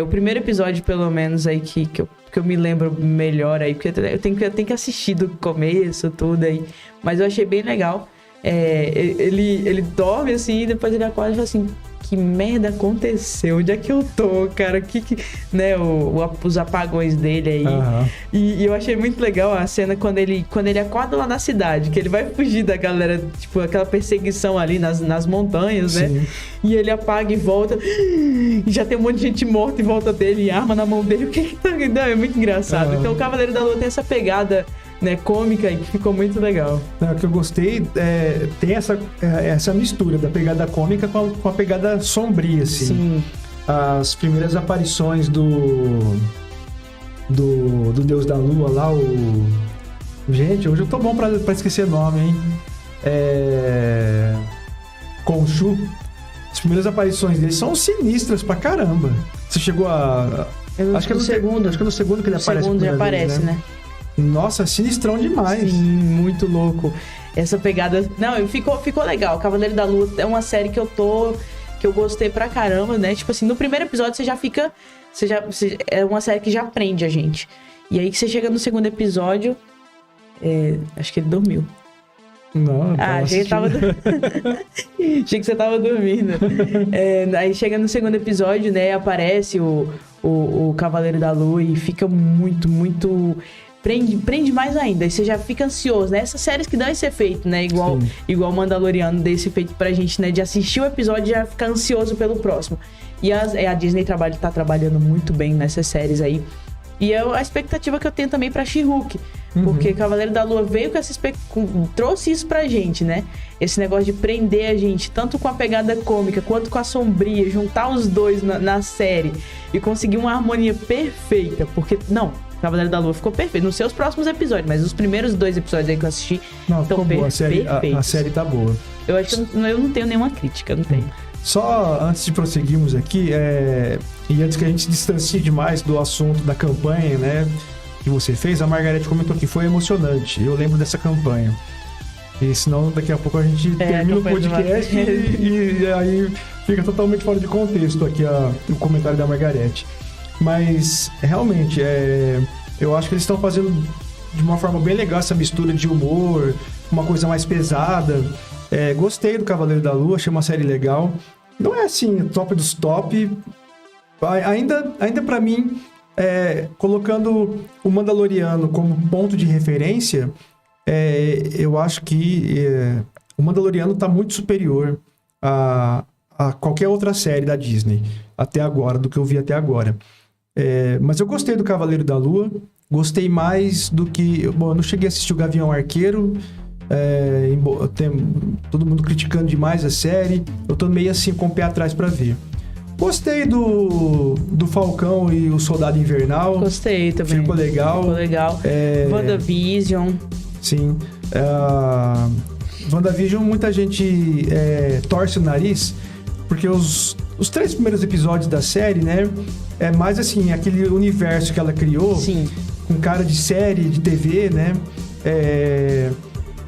o primeiro episódio, pelo menos, aí que eu me lembro melhor aí, porque eu tenho que assistir do começo, tudo aí. Mas eu achei bem legal. Ele dorme assim, e depois ele acorda e fala assim, que merda aconteceu? Onde é que eu tô, cara? Né, os apagões dele aí. E eu achei muito legal a cena quando ele acorda lá na cidade, que ele vai fugir da galera, tipo, aquela perseguição ali nas montanhas, Sim. né? E ele apaga e volta, e já tem um monte de gente morta em volta dele, e arma na mão dele. O que tá... Não, é muito engraçado. Então o Cavaleiro da Lua tem essa pegada, né, cômica, e que ficou muito legal. O que eu gostei tem essa mistura da pegada cômica com a pegada sombria, assim. Sim. As primeiras aparições do Deus da Lua lá, Gente, hoje eu tô bom pra esquecer nome, hein? Khonshu. As primeiras aparições dele são sinistras pra caramba. Você chegou a... Acho que é no segundo que ele aparece. No segundo já aparece, né? Nossa, sinistrão demais. Sim, muito louco. Essa pegada... Não, ficou legal. Cavaleiro da Lua é uma série que eu gostei pra caramba, né? Tipo assim, no primeiro episódio você já fica... é uma série que já prende a gente. E aí que você chega no segundo episódio... acho que ele dormiu. Não, achei que você tava dormindo. Aí chega no segundo episódio, né? Aparece o Cavaleiro da Lua e fica muito, muito... Prende mais ainda. Aí você já fica ansioso, né? Essas séries que dão esse efeito, né? Igual Mandaloriano deu esse efeito pra gente, né? De assistir o episódio e já ficar ansioso pelo próximo. E a Disney tá trabalhando muito bem nessas séries aí. E é a expectativa que eu tenho também pra She-Hulk. Porque Cavaleiro da Lua veio com trouxe isso pra gente, né? Esse negócio de prender a gente, tanto com a pegada cômica quanto com a sombria, juntar os dois na série e conseguir uma harmonia perfeita. Porque, Cavaleiro da Lua ficou perfeito. Não sei os próximos episódios, mas os primeiros 2 episódios aí que eu assisti estão perfeitos. A série tá boa. Eu acho que eu não tenho nenhuma crítica, não tenho. Só antes de prosseguirmos aqui, e antes que a gente se distancie demais do assunto da campanha, né, que você fez, a Margarete comentou que foi emocionante. Eu lembro dessa campanha. E senão daqui a pouco a gente termina o podcast e aí fica totalmente fora de contexto aqui o comentário da Margarete. Mas realmente, eu acho que eles estão fazendo de uma forma bem legal essa mistura de humor, uma coisa mais pesada. Gostei do Cavaleiro da Lua, achei uma série legal. Não é assim, top dos top. Ainda pra mim, colocando o Mandaloriano como ponto de referência, eu acho que o Mandaloriano está muito superior a qualquer outra série da Disney até agora, do que eu vi até agora. Mas eu gostei do Cavaleiro da Lua, gostei mais do que... Bom, eu não cheguei a assistir o Gavião Arqueiro, todo mundo criticando demais a série, eu tô meio assim com o pé atrás pra ver. Gostei do Falcão e o Soldado Invernal. Gostei também. Ficou legal. WandaVision. Sim. WandaVision, muita gente torce o nariz, porque os 3 primeiros episódios da série, né? É mais assim, aquele universo que ela criou. Sim. Com cara de série, de TV, né?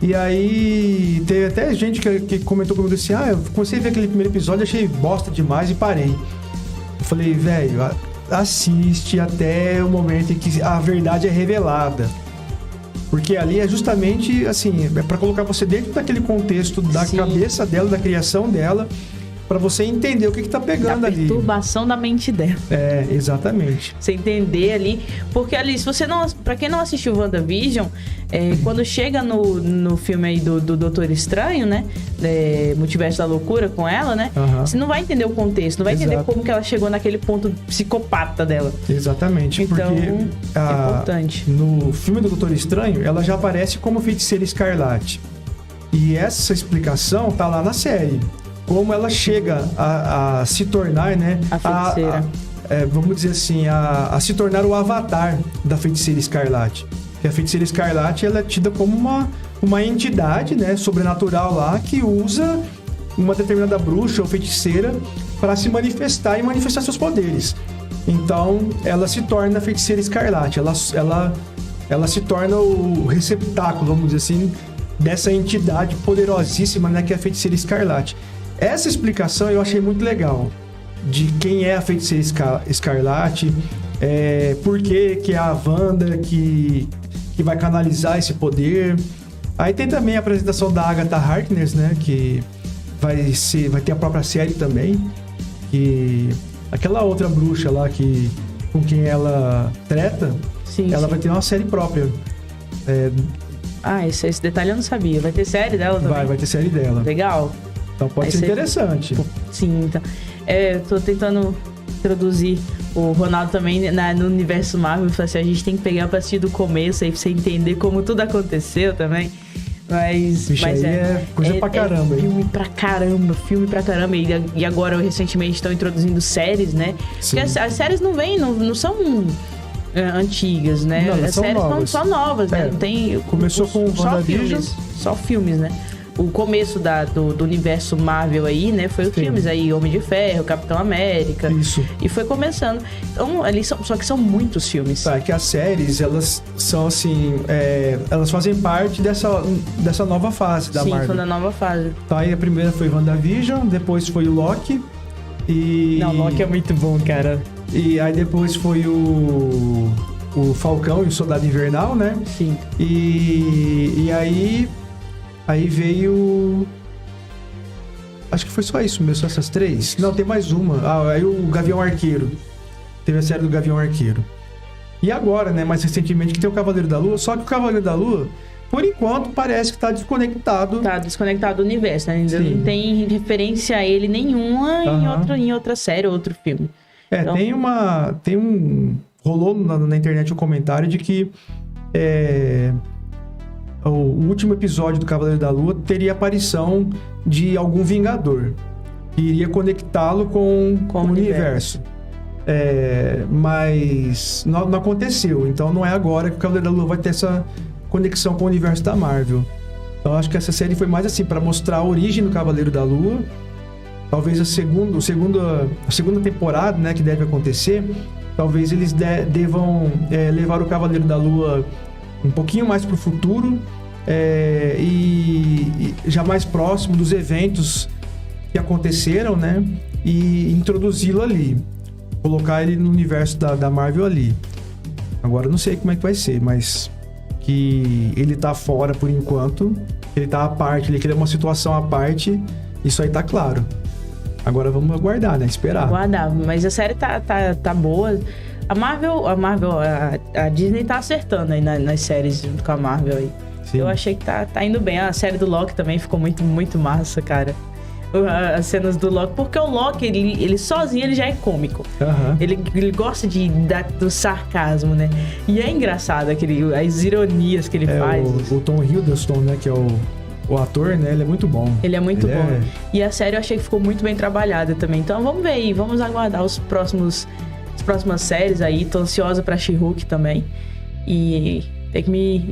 E aí, teve até gente que comentou comigo assim, eu comecei a ver aquele primeiro episódio, achei bosta demais e parei. Eu falei, velho, assiste até o momento em que a verdade é revelada. Porque ali é justamente, assim, pra colocar você dentro daquele contexto da cabeça dela, da criação dela, pra você entender o que tá pegando ali. A perturbação da mente dela. Exatamente. Você entender ali. Porque ali, se você não... Pra quem não assistiu WandaVision, quando chega no filme aí do Doutor Estranho, né? Multiverso da Loucura com ela, né? Você não vai entender o contexto, não vai entender como que ela chegou naquele ponto psicopata dela. Exatamente. Então, porque é importante. No filme do Doutor Estranho, ela já aparece como Feiticeira Escarlate. E essa explicação tá lá na série. Como ela chega a se tornar, né? A feiticeira. Vamos dizer assim, a se tornar o avatar da Feiticeira Escarlate. Porque a Feiticeira Escarlate, ela é tida como uma entidade, né? Sobrenatural lá, que usa uma determinada bruxa ou feiticeira para se manifestar e manifestar seus poderes. Então, ela se torna a Feiticeira Escarlate. Ela se torna o receptáculo, vamos dizer assim, dessa entidade poderosíssima, né? Que é a Feiticeira Escarlate. Essa explicação eu achei muito legal, de quem é a Feiticeira Escarlate, por que é a Wanda que vai canalizar esse poder. Aí tem também a apresentação da Agatha Harkness, né, que vai ter a própria série também, que aquela outra bruxa lá com quem ela treta, ela vai ter uma série própria. Esse detalhe eu não sabia. Vai ter série dela também? Vai ter série dela. Legal. Então pode ser interessante. Sim, então. Eu tô tentando introduzir o Ronaldo também no universo Marvel. Assim, a gente tem que pegar pra assistir do começo aí pra você entender como tudo aconteceu também. Mas é coisa pra caramba. Filme pra caramba. E agora, recentemente, estão introduzindo séries, né? Sim. Porque as séries não são antigas, né? Não, as séries são novas, né? Não tem... Começou com WandaVision. Só filmes, né? O começo do universo Marvel aí, né? Foi os filmes aí, Homem de Ferro, Capitão América. Isso. E foi começando. Então, ali só que são muitos filmes. Que as séries, elas são assim... elas fazem parte dessa nova fase da Marvel. Sim, foi da nova fase. Aí a primeira foi WandaVision, depois foi o Loki. Não, Loki é muito bom, cara. E aí depois foi o Falcão e o Soldado Invernal, né? Sim. E aí veio... Acho que foi só isso mesmo, só essas 3. Não, tem mais uma. Aí o Gavião Arqueiro. Teve a série do Gavião Arqueiro. E agora, né, mais recentemente, que tem o Cavaleiro da Lua. Só que o Cavaleiro da Lua, por enquanto, parece que tá desconectado. Tá desconectado do universo, né? Ainda não tem referência a ele nenhuma em outra série ou outro filme. Então... Rolou na internet um comentário de que o último episódio do Cavaleiro da Lua teria aparição de algum Vingador que iria conectá-lo com o universo. Mas não aconteceu. Então não é agora que o Cavaleiro da Lua vai ter essa conexão com o universo da Marvel. Então acho que essa série foi mais assim para mostrar a origem do Cavaleiro da Lua. Talvez a segunda temporada, né, que deve acontecer, talvez eles devam levar o Cavaleiro da Lua um pouquinho mais para o futuro e já mais próximo dos eventos que aconteceram, né? E introduzi-lo ali. Colocar ele no universo da Marvel ali. Agora eu não sei como é que vai ser, mas que ele tá fora por enquanto, ele tá à parte, que ele é uma situação à parte, isso aí tá claro. Agora vamos aguardar, né? Esperar. Aguardar, mas a série tá boa. A Disney tá acertando aí nas séries junto com a Marvel aí. Sim. Eu achei que tá indo bem. A série do Loki também ficou muito, muito massa, cara. As cenas do Loki, porque o Loki, ele sozinho, ele já é cômico. Uhum. Ele gosta do sarcasmo, né? E é engraçado as ironias que ele faz. O Tom Hiddleston, né, que é o ator, né, ele é muito bom. Ele é muito bom. E a série eu achei que ficou muito bem trabalhada também. Então vamos ver aí, vamos aguardar as próximas séries aí. Tô ansiosa pra She-Hulk também. E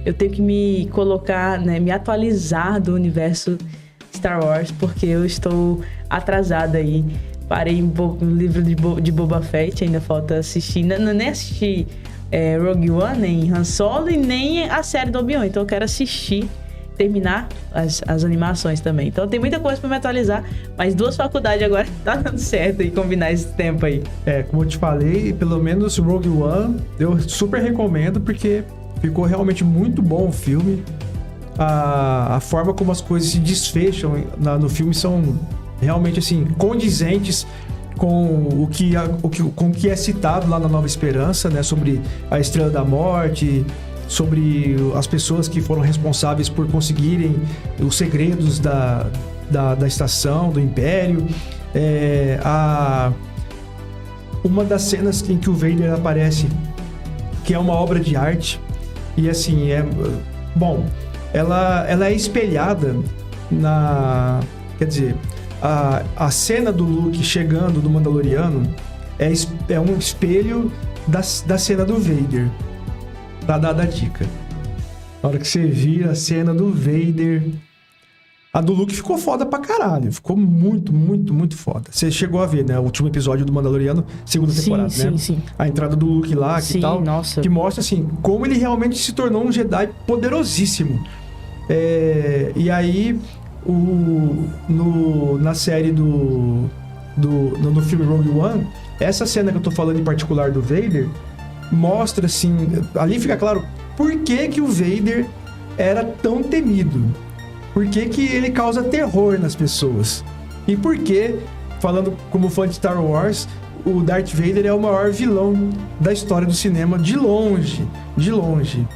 eu tenho que me colocar, né, me atualizar do universo Star Wars, porque eu estou atrasada aí. Parei no livro de Boba Fett, ainda falta assistir. Nem assisti Rogue One, nem Han Solo e nem a série do Obi-Wan. Então eu quero assistir, terminar as animações também. Então tem muita coisa pra me atualizar, mas 2 faculdades agora tá dando certo e combinar esse tempo aí. Como eu te falei, pelo menos Rogue One eu super recomendo, porque ficou realmente muito bom o filme. A forma como as coisas se desfecham no filme são realmente assim condizentes com o que é citado lá na Nova Esperança, né, sobre a Estrela da Morte, sobre as pessoas que foram responsáveis por conseguirem os segredos da estação, do Império. Uma das cenas em que o Vader aparece, que é uma obra de arte, e assim, ela é espelhada quer dizer, a cena do Luke chegando do Mandaloriano é um espelho da cena do Vader. Pra dar a dica. Na hora que você vira a cena do Vader, a do Luke ficou foda pra caralho. Ficou muito, muito, muito foda. Você chegou a ver, né? O último episódio do Mandaloriano, segunda temporada, né? Sim. A entrada do Luke lá, que tal. Nossa. Que mostra, assim, como ele realmente se tornou um Jedi poderosíssimo. E aí, na série no filme Rogue One, essa cena que eu tô falando em particular do Vader, mostra, assim, ali fica claro por que o Vader era tão temido. Por que ele causa terror nas pessoas. E por que, falando como fã de Star Wars, o Darth Vader é o maior vilão da história do cinema, de longe. De longe.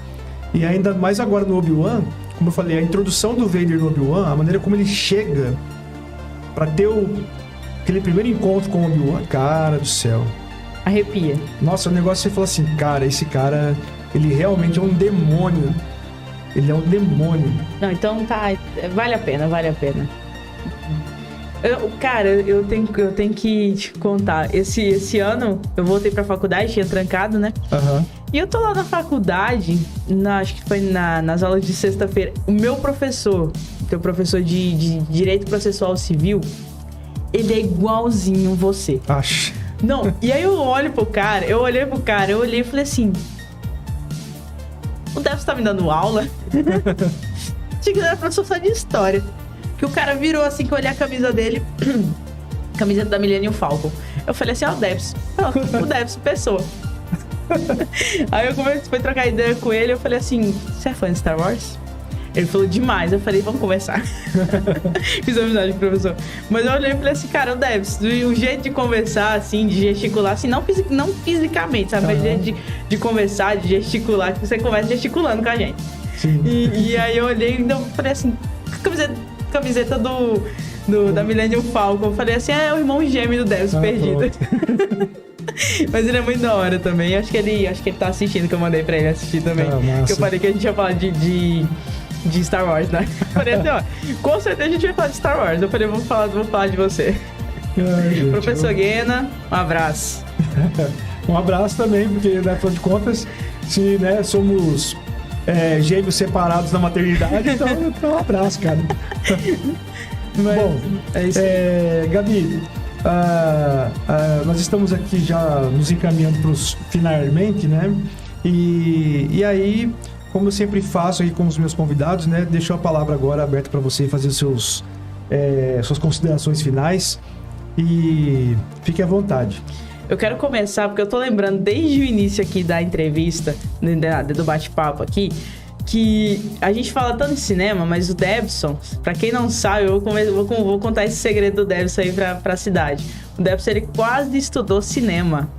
E ainda mais agora no Obi-Wan, como eu falei, a introdução do Vader no Obi-Wan, a maneira como ele chega pra ter aquele primeiro encontro com o Obi-Wan, cara do céu. Arrepia. Nossa, o negócio você fala assim, cara, esse cara, ele realmente é um demônio. Ele é um demônio. Não, então tá, vale a pena. Eu tenho que te contar. Esse ano eu voltei pra faculdade, tinha trancado, né? Uhum. E eu tô lá na faculdade, acho que foi nas aulas de sexta-feira. O meu professor, teu professor de Direito Processual Civil, ele é igualzinho você. Acho. Não, e aí eu olhei pro cara e falei assim: o Devs tá me dando aula? Tinha que dar professor só de história. Que o cara virou assim, que eu olhei a camisa dele, camiseta da Millennium Falcon. Eu falei assim, o Devs, pessoa. Aí eu fui trocar ideia com ele, eu falei assim, você é fã de Star Wars? Ele falou demais, eu falei, vamos conversar. Fiz amizade com o professor. Mas eu olhei e falei assim, cara, o Devs, o jeito de conversar, assim, de gesticular, assim, não fisicamente, sabe? Mas o jeito de conversar, de gesticular, que você conversa gesticulando com a gente. Sim. E aí eu olhei e então, falei assim, camiseta da Millennium Falcon. Eu falei assim, é o irmão gêmeo do Devs perdido. Mas ele é muito da hora também. Acho que ele tá assistindo, que eu mandei pra ele assistir também. Que eu falei que a gente ia falar de Star Wars, né? Eu falei assim, ó, com certeza a gente vai falar de Star Wars. Eu falei, vou falar de você. Ai, Professor Guena, um abraço. Um abraço também, porque, né, afinal de contas, se, né, somos gêmeos separados na maternidade, então um abraço, cara. Mas, bom, é isso. Gabi, nós estamos aqui já nos encaminhando para os finalmente, né? E aí, como eu sempre faço aqui com os meus convidados, né? Deixo a palavra agora aberta para você fazer suas considerações finais e fique à vontade. Eu quero começar porque eu tô lembrando desde o início aqui da entrevista, do bate-papo aqui, que a gente fala tanto de cinema, mas o Devson, pra quem não sabe, eu vou contar esse segredo do Devson aí pra cidade. O Devson, ele quase estudou cinema.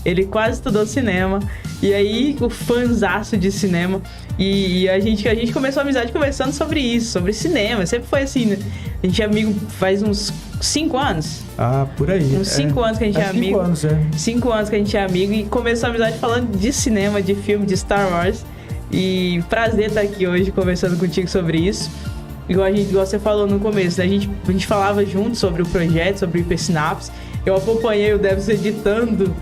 Ele quase estudou cinema. E aí, o fãzaço de cinema. E a gente começou a amizade conversando sobre isso, sobre cinema. Sempre foi assim, né? A gente é amigo faz uns 5 anos. Ah, por aí. Uns 5 anos que a gente é amigo. 5 anos, 5 anos que a gente é amigo e começou a amizade falando de cinema, de filme, de Star Wars. E prazer estar aqui hoje conversando contigo sobre isso. Igual você falou no começo, né? A gente falava junto sobre o projeto, sobre o Hipersynapse. Eu acompanhei o Debs editando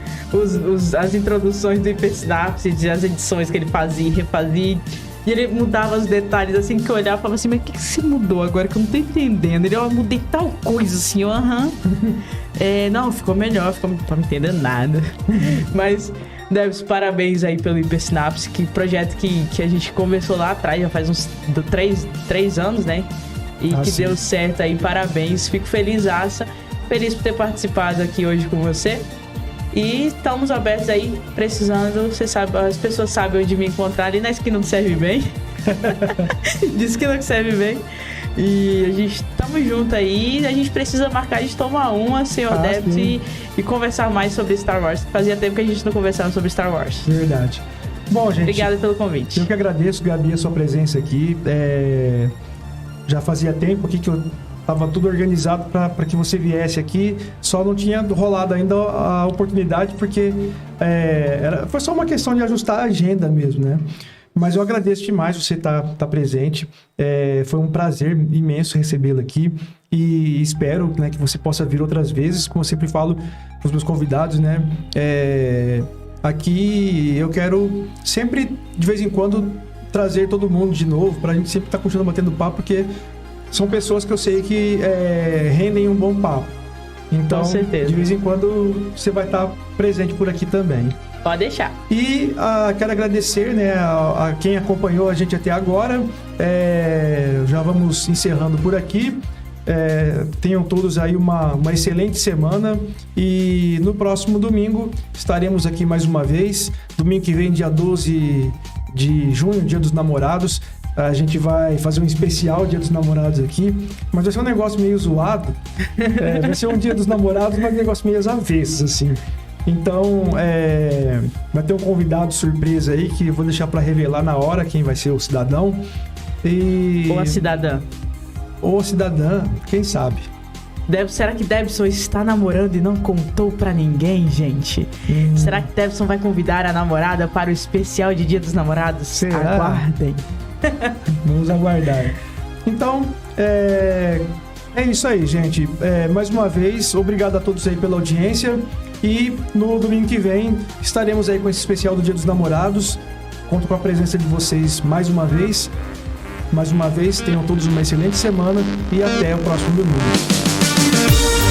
as introduções do Hipersynapse, as edições que ele fazia e refazia. E ele mudava os detalhes, assim, que eu olhava e falava assim, mas o que você mudou agora que eu não tô entendendo? Ele, eu mudei tal coisa, assim, não, ficou melhor, não tô entendendo nada. Mas, Debs, parabéns aí pelo Hipersynapse, que projeto que a gente começou lá atrás, já faz uns 3 anos, né? E que sim. deu certo aí, parabéns, fico feliz por ter participado aqui hoje com você. E estamos abertos aí, precisando, você sabe, as pessoas sabem onde me encontrar, ali na esquina do Serve Bem. De esquina que serve bem. E a gente estamos juntos aí, a gente precisa marcar de tomar uma, senhor Debs, e conversar mais sobre Star Wars. Fazia tempo que a gente não conversava sobre Star Wars. Verdade. Bom, gente... Obrigada pelo convite. Eu que agradeço, Gabi, a sua presença aqui. Já fazia tempo aqui que eu estava tudo organizado para que você viesse aqui, só não tinha rolado ainda a oportunidade, porque foi só uma questão de ajustar a agenda mesmo, né? Mas eu agradeço demais você estar presente. Foi um prazer imenso recebê-lo aqui e espero, né, que você possa vir outras vezes, como eu sempre falo com os meus convidados, né? Aqui eu quero sempre, de vez em quando, trazer todo mundo de novo, para a gente sempre estar continuando batendo papo, porque são pessoas que eu sei que rendem um bom papo. Então, com certeza, de vez em quando, você vai estar presente por aqui também. Pode deixar. E quero agradecer, né, a quem acompanhou a gente até agora. Já vamos encerrando por aqui. Tenham todos aí uma excelente semana. E no próximo domingo estaremos aqui mais uma vez. Domingo que vem, dia 12 de junho, Dia dos Namorados. A gente vai fazer um especial Dia dos Namorados aqui, mas vai ser um negócio meio zoado. Vai ser um Dia dos Namorados, mas um negócio meio às avessas, assim. Então, vai ter um convidado surpresa aí, que eu vou deixar para revelar na hora quem vai ser o cidadão. Ou a cidadã. Ou a cidadã, quem sabe. Será que Debson está namorando e não contou pra ninguém, gente? Será que Debson vai convidar a namorada para o especial de Dia dos Namorados? Será? Aguardem. Vamos aguardar. Então, é isso aí, gente. Mais uma vez, obrigado a todos aí pela audiência. E no domingo que vem estaremos aí com esse especial do Dia dos Namorados. Conto com a presença de vocês mais uma vez. Mais uma vez, tenham todos uma excelente semana e até o próximo domingo.